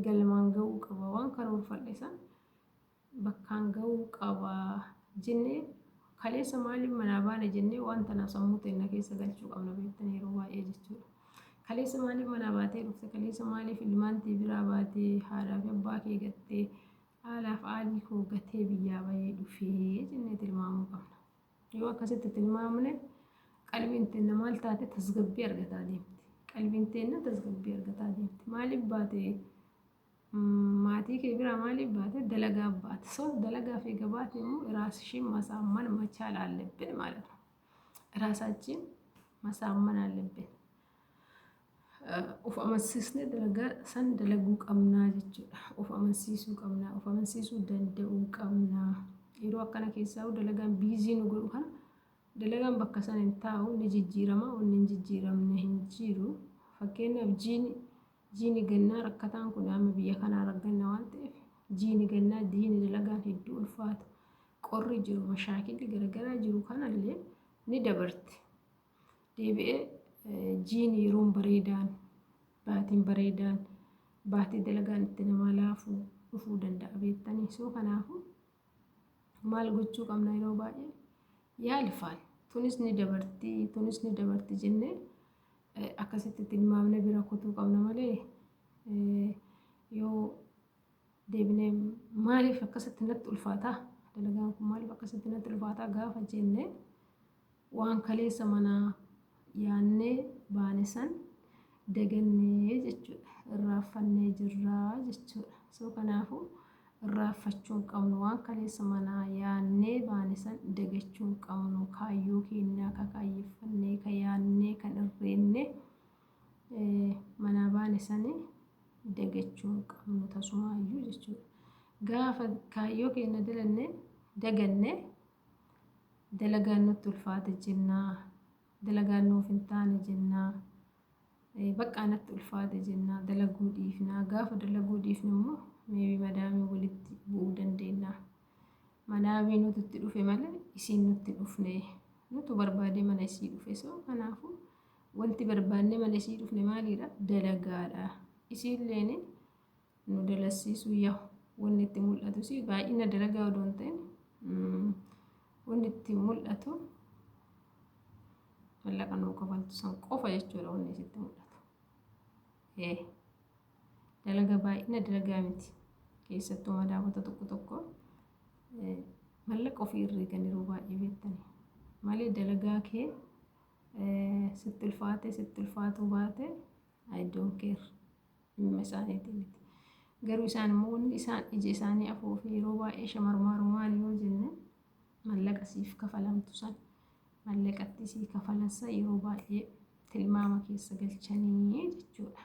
galmaan gahuu qaba. Waan karoorfadhe san bakkaan gahuu qaba jennee kaleessa maaliif manaa baane jennee waan tana sammuu teenya keessa galchuu qabna beektan yeroo baay'ee jechuudha. Kaleessa maaliif manaa baatee dhufte? Kaleessa maaliif ilmaan tee biraa baatee haadhaa fi abbaa kee gattee haalaaf haalii koo gatee biyyaa bahee dhufee jennee tilmaamuu qabna. Yoo akkasitti tilmaamne qalbiin teenya maal taate tasgabbii argataa deemti. Qalbiin teenya tasgabbii argataa deemti. Maaliif baatee maatii kee biraa maaliif baate dalagaa baate dalagaa fi gabaate immoo ራስሽን ማሳመን መቻል አለብን ማለት ነው። ራሳችን ማሳመን አለብን። ኦፍ አመንሲስኔ ደለጋ ሰን ደለጉ ቀምና jechuudha. ኦፍ amansiisuu qabna. ኦፍ amansiisuu danda'uu qabna. Yeroo akkana keessaa dalagaan biizii nu godhu kana dalagaan bakka san hin taa'u ni jijjiirama wanni hin jijjiiramne hin jiru. Fakkeenyaaf jiini gannaa rakkataan kun amma biyya kanaa ragganna waan ta'eef jiini gannaa diini dalagaan hedduu ulfaata. Qorri jiru mashaakilli garagaraa jiru kanallee ni dabarti. Deebi'ee jiini yeroon bareedaan baatiin bareedaan baatii dalagaan itti nama laafuu dhufuu danda'a beektanii. Kanaafuu maal gochuu qabna yeroo baay'ee yaalfaal tunis ni dabarti jennee akkasitti tilmaamne bira kutuu qabna malee yoo deebinee maaliif akkasitti natti ulfaataa dalagaan kun maaliif akkasitti natti ulfaataa gaafa jenne waan kaleessa manaa yaannee baane san dagannee jechuudha. Irraanfannee jirraa jechuudha. Kanaafuu irraanfachuu qabnu waan kaleessa manaa yaannee baane san dagachuu qabnu. Kaayyoo keenyaa kakaayeffannee ka yaannee kan irreenne manaa baane sanii dagachuu qabnu tasumaayyuu jechuudha. Gaafa kaayyoo keenya daganne dalagaan nutti ulfaate jennaa. Dalagaan nuuf hin taane jennaa. Kanaafuu dalagaa keenya irratti xiyyeeffannee bakka anatti ulfaate jennaa dalaguu dhiifnaa. Gaafa dalaguu dhiifnu immoo meebii madaamii walitti bu'uu dandeenya. Madaamii nuti itti dhufe malee isiin nutti dhufne. Nutu barbaade mana isii dhufe. So kanaafuu wanti barbaanne mana isii dhufne maalidha? Dalagaadha. Isiilleen nu dalasiisuu yaa'u wanni itti mul'atu si baay'ina dalagaa odoo hin ta'in wanni itti mul'atu mallaqa nuu kafaltu san qofa jechuudha wanni isitti mul'atu. Dalagaa baay'ina dalagaa miti. Keessattuu madaamota tokko tokko mallaqa ofii herreegan yeroo baay'ee beektanii. Malee dalagaa kee sitti ulfaatuu baate I don't care. Dhimma isaaniitii miti. Garuu isaan immoo wanni isaan ija isaanii afuufee yeroo baay'ee shamarmaaru maali yoo jenne mallaqa siif kafalamtu san mallaqatti sii kafalansa yeroo baay'ee tilmaama keessa galchanii jechuudha.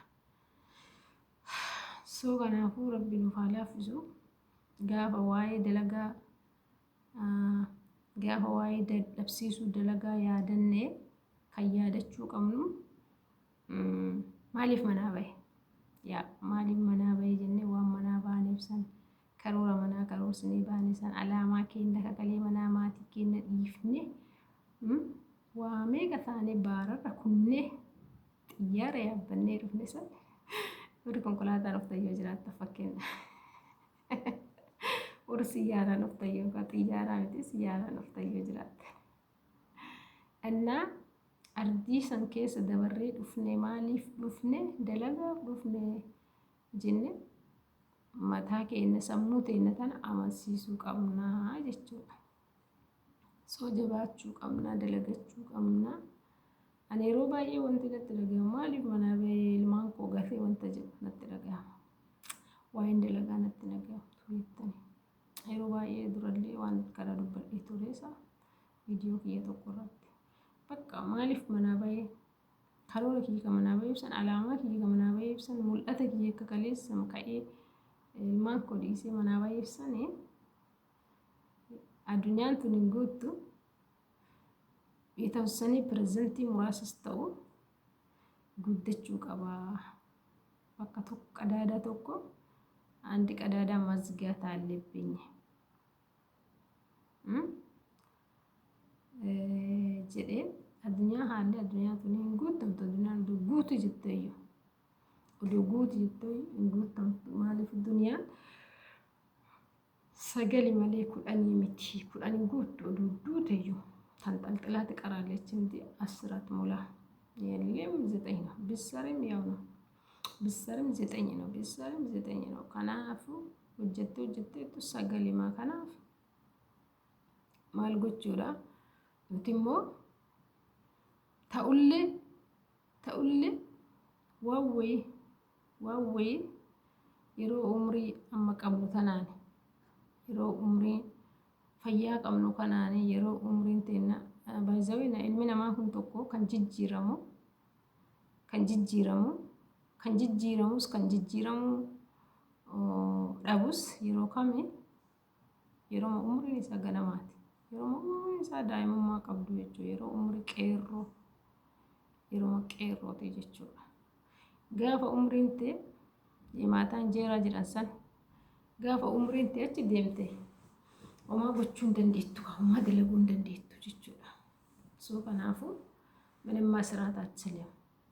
So kanaafuu rabbi nuuf haa laaffisu. Gaafa waa'ee dalagaa gaafa waa'ee dadhabsiisuu dalagaa yaadannee kan yaadachuu qabnu maaliif manaa bahe? Maaliif manaa bahe jennee waan manaa baaneef san karoora manaa karoorsine baane san alaamaa keenya kakalee manaa maatii keenya dhiifne waa meeqa taane baararra kunnee xiyyaara yaabbannee dhufne san warri konkolaataan of tayyoo jiraatta fakkeenya. Warri xiyyaaraan of tayyoo ka xiyyaaraa miti xiyyaaraan of tayyoo jiraatta. Innaa ardii san keessa dabarree dhufne maaliif dhufne dalagaaf dhufne jenne mataa keenya sammuu teenya tana amansiisuu qabnaa jechuudha. So jabaachuu qabnaa dalagachuu qabnaa. Ani yeroo baay'ee wanti natti dhagahama maaliif manaa bahee ilmaan koo gatee wanta jedhu natti dhagahama. Waa'een dalagaa natti dhagahama tureettani. Yeroo baay'ee durallee waan kana dubbadhee tureessa viidiyoo kiyya tokko irratti. Bakka maaliif manaa bahee karoora kiyya manaa bahee ibsan alaamaa kiyya manaa bahee ibsan mul'ata kiyya akka kaleessa ka'ee ilmaan koo dhiisee manaa bahee ibsan addunyaan tun hin guuttu. የተወሰነ ፕሬዘንት muraasas ta'u guddachuu qaba. Bakka tokko qadaada tokko andi qadaada mazgaat አለብኝ jedhee addunyaa haalli addunyaa tun hin guutamtu addunyaan guutu jetteeyyu oduu guutu jetteeyyu hin guutamtu maaliif addunyaan sagali malee kudhanii miti kudhanii guutu oduu duuteeyyu ተንጠልጥላ ትቀራለች እንጂ 10 አትሞላ የለም 9 ነው ቢሰርም ያው ነው ቢሰርም 9 ነው ቢሰርም 9 ነው ከናፉ ወጀቱ ሰገሊማ ከናፍ ማልጎቹራ እንቲሞ ተኡል ዋዌ የሮ ኡምሪ አመቀሙ ተናኒ የሮ ኡምሪ fayyaa qabnu kanaani yeroo umriin teenya baay'ee ilmi namaa kun tokko kan jijjiiramus kan jijjiiramu dhabus yeroo kami yeroo umriin isaa ganamaati yeroo umriin isaa daa'imummaa qabdu jechuudha yeroo umrii qeerroo yeroo qeerroote jechuudha gaafa umriin tee maataan jeeraa jedhan san gaafa umriin tee achi deemte Oma gochuun dandeettu amma dalaguun dandeettu jechuudha. So kanaafuu ምንም መስራት አትችልም.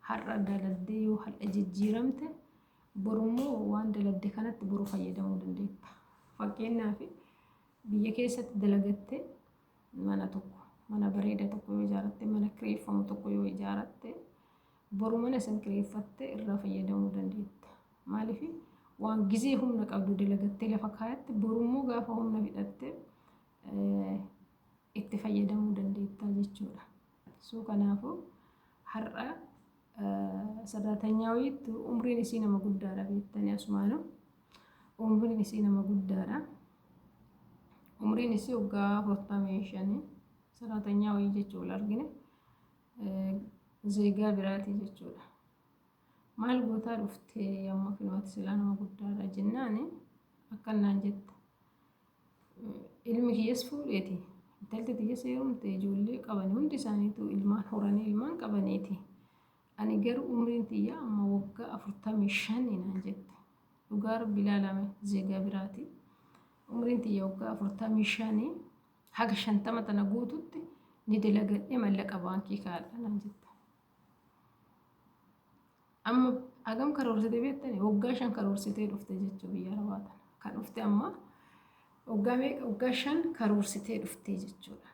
har'a daladdee yoo har'a jijjiiramte borummoo waan daladde kanatti boru fayyadamuu dandeetta. Fakkeenyaaf biyya keessatti dalagatte mana bareeda tokko yoo ijaaratte mana kireeffamu tokko yoo ijaaratte boru mana san kireeffatte irraa fayyadamuu dandeetta. Maaliif waan gizee humna qabdu dalagattee lafa kaayatti borummoo gaafa humna fidhatte itti fayyadamuu dandeetta jechuudha. So kanaafuu har'a ሰራተኛዊት ኡምሪን isii nama guddaadha beektanii asumaanu umriin isii nama guddaadha. Umriin isii waggaa 45 ሰራተኛዊ jechuudha argine zeegaa biraati jechuudha. Maal gootaa dhuftee amma kinooti silaa nama guddaadha jennaani akkanaan jette ilmi kiyyees fuudheeti intalti tiyyees heerumte ijoollee qabanii hundi isaaniitu ilmaan horanii ilmaan qabaniiti. Ani garuu umriin tiyyaa amma waggaa 45 naan jette. Dhugaa rabbi ilaalame zeegaa biraati. Umriin tiyya waggaa 45 haga 50 tana guututti ni dalagadhee mallaqa baankii kaa'adha naan jette. Amma hagam karoorsitee beektanii waggaa 5 karoorsitee dhufte jechuu biyya Arabaa tana. Kan dhufte amma waggaa 5 karoorsitee dhufte jechuudha.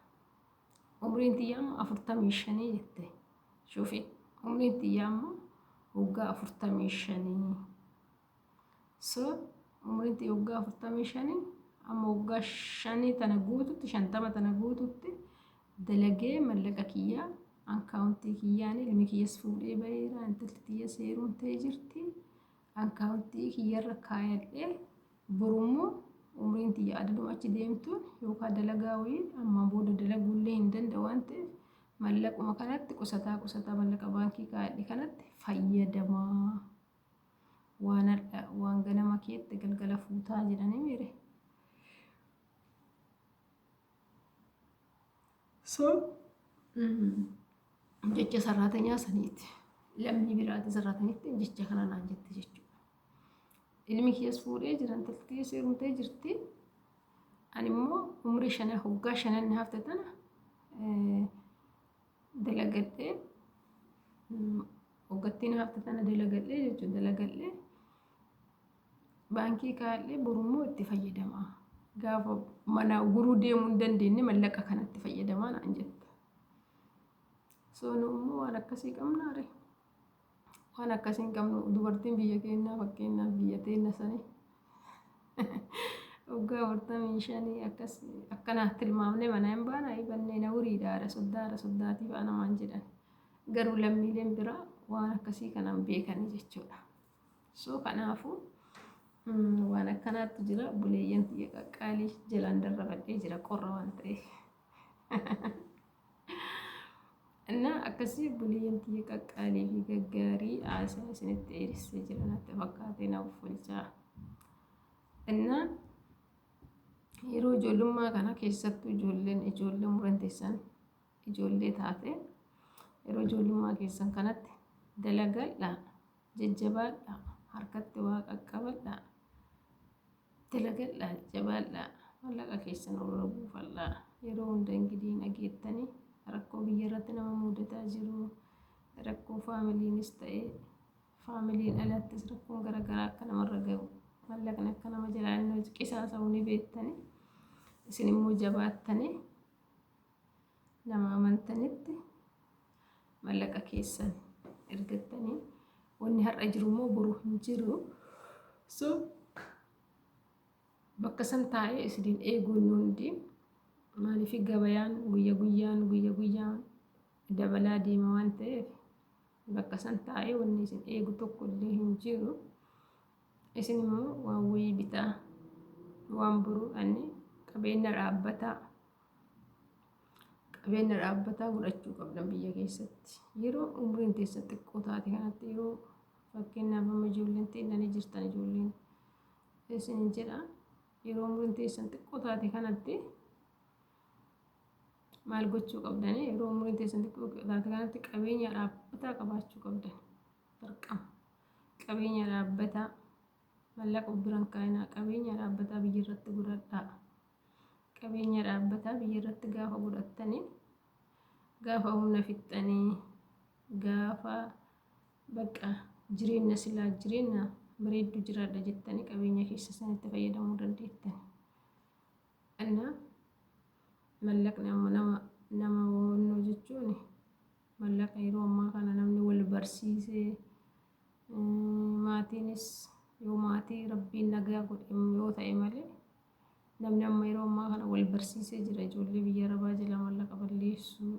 Umriin tiyyaa amma 45 jette. Shufii umriin tiyyaa amma waggaa 45. So umriin tiyya waggaa 45 amma waggaa 5 tana guututti 50 tana guututti dalagee mallaqa kiyyaa akkaawuntii kiyyaan ilmi kiyyas fuudhee baheera intalli tiyya seerumtee jirti akkaawuntii kiyyarra kaayadhee borummoo umriin tiyya adaduma achi deemtuun yookaan dalagaa wayii amma booda dalaguullee hin danda'u waan ta'eef mallaquma kanatti qusataa mallaqa baankii kaa'adhe kanatti fayyadamaa waan ganama keetti galgala fuutaa jedhanii mire. So jecha sararatenyaa saniiti lammii biraati sararateenitti jecha kana naan jette jechuudha. Ilmi kiyyas fuudhee jira intalli tiyya seerumtee jirti. Ani immoo umrii 5 waggaa 5 hafte tana dalagadhee waggattiin hafte tana dalagadhee jechuudha. Dalagadhee baankii kaa'adhee borummoo itti fayyadamaa. Gaafa mana guruu deemuu hin dandeenye mallaqa kanatti fayyadamaa naan jette. So nuummoo waan akkasii qabnaare. Waan akkasii hin qabnu dubartiin biyya keenyaa fakkeenyaaf biyya teenya sanii waggaa 45 akkanaaf tilmaamne mana hin baana ibannee na huriidhaadha soddaatiif anamaan jedhan. Garuu lammiileen biraa waan akkasii kanaan beekanii jechuudha. So kanaafuu waan akkanaatti jira buleeyyan tiyya qaqqaalii jalaan darrabadhee jira qorra waan ta'eef. Inna akkasii buleeyyan tiyya qaqqaalii fi gaggaarii haasaa isinitti eerissee jira natti fakkaatee na uffolchaa. Inna yeroo ijoollummaa kana keessattuu ijoollee umuran teessan ijoollee taate yeroo ijoollummaa keessan kanatti dalagadhaa jajjabaadhaa harkatti waa qaqqabadhaa dalagadhaa jabaadhaa mallaqa keessan irra buufadhaa yeroo hunda ingidiin dhageettanii rakkoo biyya irratti nama mudataa jiru rakkoo faamiliinis ta'ee faamiliin alattis rakkoon garaagaraa akka namarra gahu mallaqni akka nama jalaa qisaasa'uu ni beektanii isin immoo jabaattanii nama amantanitti mallaqa keessan ergattanii wanni har'a jiru immoo boru hin jiru. So bakka san taa'ee isiniin eeguun hundi maaliif gabayaan guyyaa dabalaa deema waan ta'eef bakka san taa'ee wanni isin eegu tokko illee hin jiru. Isin immoo waan wayii bitaa waan boruu ani qabeenya dhaabbataa godhachuu qabdan biyya keessatti. Yeroo umriin teessan xiqqoo taate kanatti yeroo fakkeenyaaf amma ijoolleen teennanii jirtan ijoolleen isin jedha yeroo umriin teessan xiqqoo taate kanatti maal gochuu qabdanii yeroo umriin teessan xiqqoo taate kanatti qabeenya dhaabbataa qabaachuu qabdan. Dirqama qabeenya dhaabbataa mallaqa biran kaayinaa qabeenya dhaabbataa biyya irratti godhadhaa. Qabeenya dhaabbataa biyya irratti gaafa godhattanii gaafa humna fixxanii gaafa bakka jireenya bareedduu jiraadha jettanii qabeenya keessa sanitti fayyadamuu dandeettani. Inna mallaqni amma nama wannoo jechuun mallaqa yeroo ammaa kana namni wal barsiisee maatiinis yoo maatii rabbiin nagaa godhe yoo ta'e malee namni amma yeroo ammaa kana wal barsiisee jira ijoollee biyya Arabaa jala mallaqa balleessuu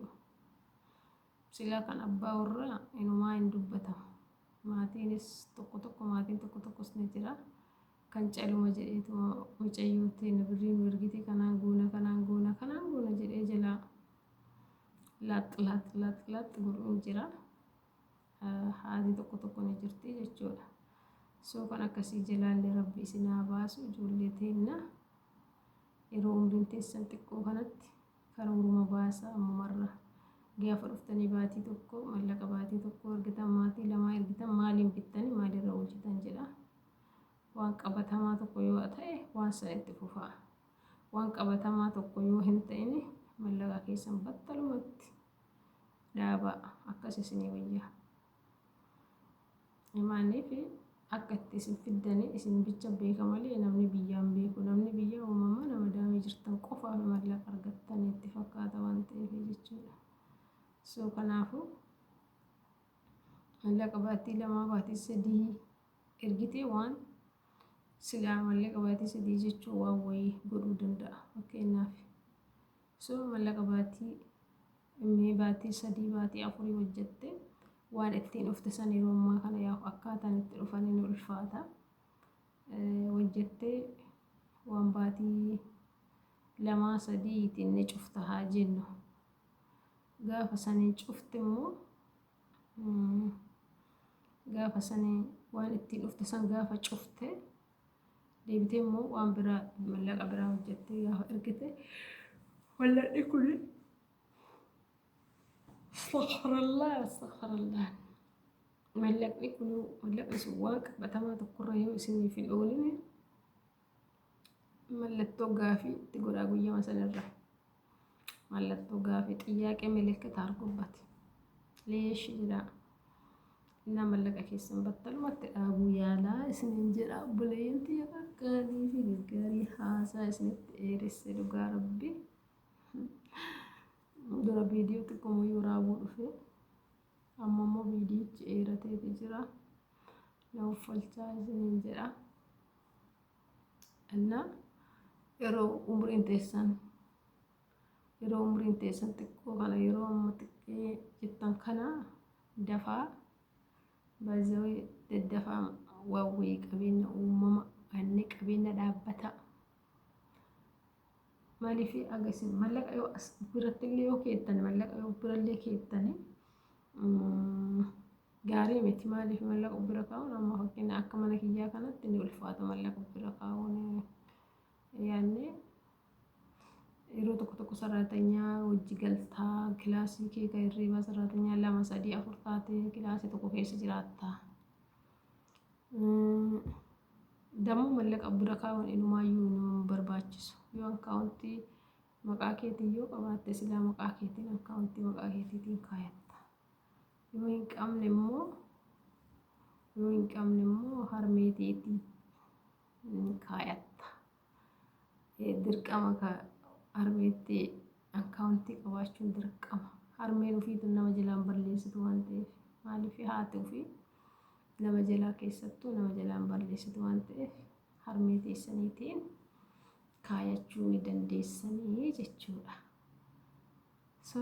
silaa kan abbaa warraa inumaa hin dubbatamu. Maatiinis maatiin tokko tokkos ni jira kan caluma jedheetu mucayyoo ta'e birriin ergite kanaan goona jedhee jala laaxilaaxilaaxilaaxi godhuun jira. Haati tokko ni jirti jechuudha. So kan akkasii jalaallee rabbi isin haa baasu ijoollee teenya yeroo umriin teessan xiqqoo kanatti karooruma baasaa ammumarra gaafa dhuftanii baatii tokko mallaqa baatii tokko ergitan maatii lama ergitan maaliin bittanii maalirra hojjetan jedha. Waan qabatamaa tokko yoo ta'e waan san itti fufaa. Waan qabatamaa tokko yoo hin ta'in mallaqa keessan battalumatti dhaabaa akkas isinii wayyaa. Maaliif akka itti isin fiddanii isin bicha beeka malee namni biyyaan beeku. Namni biyya uumamaa nama daamee jirtan qofaaf mallaqa argattan itti fakkaata waan ta'eef jechuudha. So kanaafuu mallaqa baatii lama baatii sadii ergitee waan silaa mallaqa baatii sadii jechuun waan wayii godhuu danda'a. Fakkeenyaaf so mallaqa baatii sadii baatii afurii hojjettee waan ittiin dhufte san yeroo ammaa kana yaa akkaataan itti dhufanii nu ulfaata. Hojjettee waan baatii lama sadii ittiin ni cufta haa jennu. Gaafa sanii cufte immoo gaafa sanii waan ittiin dhufte san gaafa cufte deebitee immoo waan biraa mallaqa biraa hojjettee gaafa ergite wallaqni kuni astaghfirullah mallaqni kun mallaqni sun waan qabatamaa tokkorra yoo isiniif hin oolini mallattoo gaafii itti godhaa guyyaa sanarra. Mallattoo gaafii xiyyaaqee milikkita argubbate leeshi jedha. Inna mallaqa keessan battalumatti dhaabuu yaalaa isiniin jedha. Buleen xiyya qaqqaalii fi gaggaarii haasaa isinitti dheeresse dhugaa rabbi. Dura viidiyoo xiqqoo yoo raawwuu dhufe amma immoo viidiyichi dheerateeti jira. Na uffalchaa isiniin jedha. Inna yeroo umriin teessan xiqqoo kana yeroo amma xiqqee jettan kana dafaa baay'ee daddafaa waawwee qabeenya uumama anni qabeenya dhaabbata. Maaliif agasin mallaqa yoo as biratti illee yoo keettan mallaqa yoo birallee keettani gaarii miti. Maaliif mallaqa bira kaa'uun amma fakkeenya akka mana kiyyaa kanatti ni ulfaata mallaqa bira kaa'uun yaanne yeroo tokko saraatanyaa hojii galtaa kilaasii kee kan hirriibaa saraatanyaa 2 3 4 taatee kilaasii tokko keessa jiraatta. Dammoo mallaqa bira kaa'uun inumaayyuu nu barbaachisu. Yoo akkaawuntii maqaa keetiin yoo qabaatte silaa maqaa keetiin akkaawuntii maqaa keetiin kaayatta. Yoo hin qabne immoo harmeetiitiin kaayatta. Dirqama harmeetti akkaawuntii qabaachuun dirqama. Harmeen ofiitu nama jalaan balleessitu waan ta'eef. Maaliif haati ofii nama jalaa keessattuu nama jalaan balleessitu waan ta'eef harmee teessaniitiin kaayachuu ni dandeessanii jechuudha. So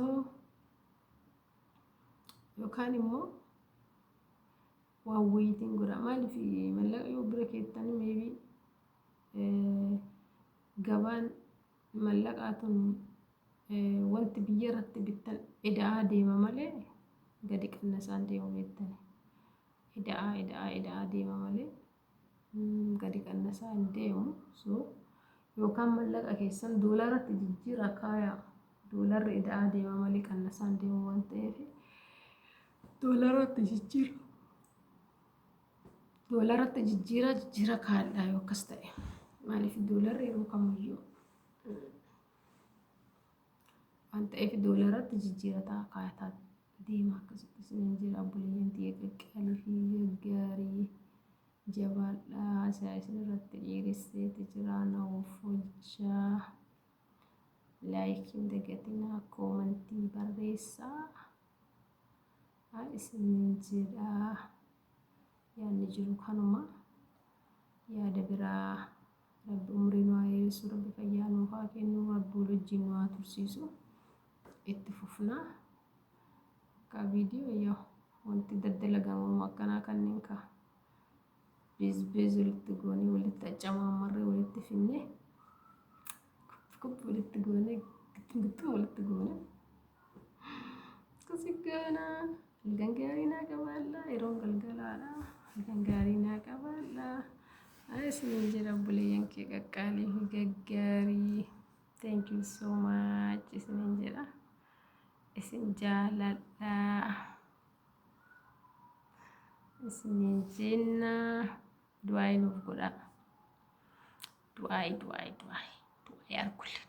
yookaan immoo waan wayiitiin godha. Maaliif mallaqa yoo bira keettanii maybe gabaan mallaqaatuun wanti biyya irratti bittan ida'aa deema malee gadi qannasaan deemu beektani. Ida'aa deema malee gadi qannasaan deemu. So yookaan mallaqa keessan doolaratti jijjiira kaayaa. Doolarri ida'aa deema malee qannasaan deemu waan ta'eef doolaratti jijjiira kaadhaa yoo akkas ta'e. Maaliif doolarri yeroo kamiyyuu waan ta'eef doolaratti jijjiirataa kaayataa deema akkasitti isiniin jira. Buleen xiyya qaqqaalii fi gaggaarii jabaadhaa haasaa isinirratti dhiyeesseeti jira. Na uffalchaa laayikiin dagatinaa koomentii barreessaa isiniin jira. Yaadni jiru kanuma yaada biraa rabbi umrii nu haa dheeressu, rabbi fayyaa nuuf haa kennu, rabbi wajjin nu haa tursiisu. Itti fufnaa akka viidiyoo yoo wanti daddalagamu akkanaa kanneen ka beez walitti goonee walitti accamaamarree walitti finnee kubbaa walitti goonee gixxum walitti goonee akkasii gaanaa halkan gaarii naa qabaadhaa. Yeroon galgalaadha. Halkan gaarii naa qabaadhaa. Isiniin jira buleeyyan kee qaqqaalii fi gaggaarii. Thank you so much isiniin jedha. isin jaaladha. Isiniin jenna du'aa nuuf godhaa. Du'aa argulle.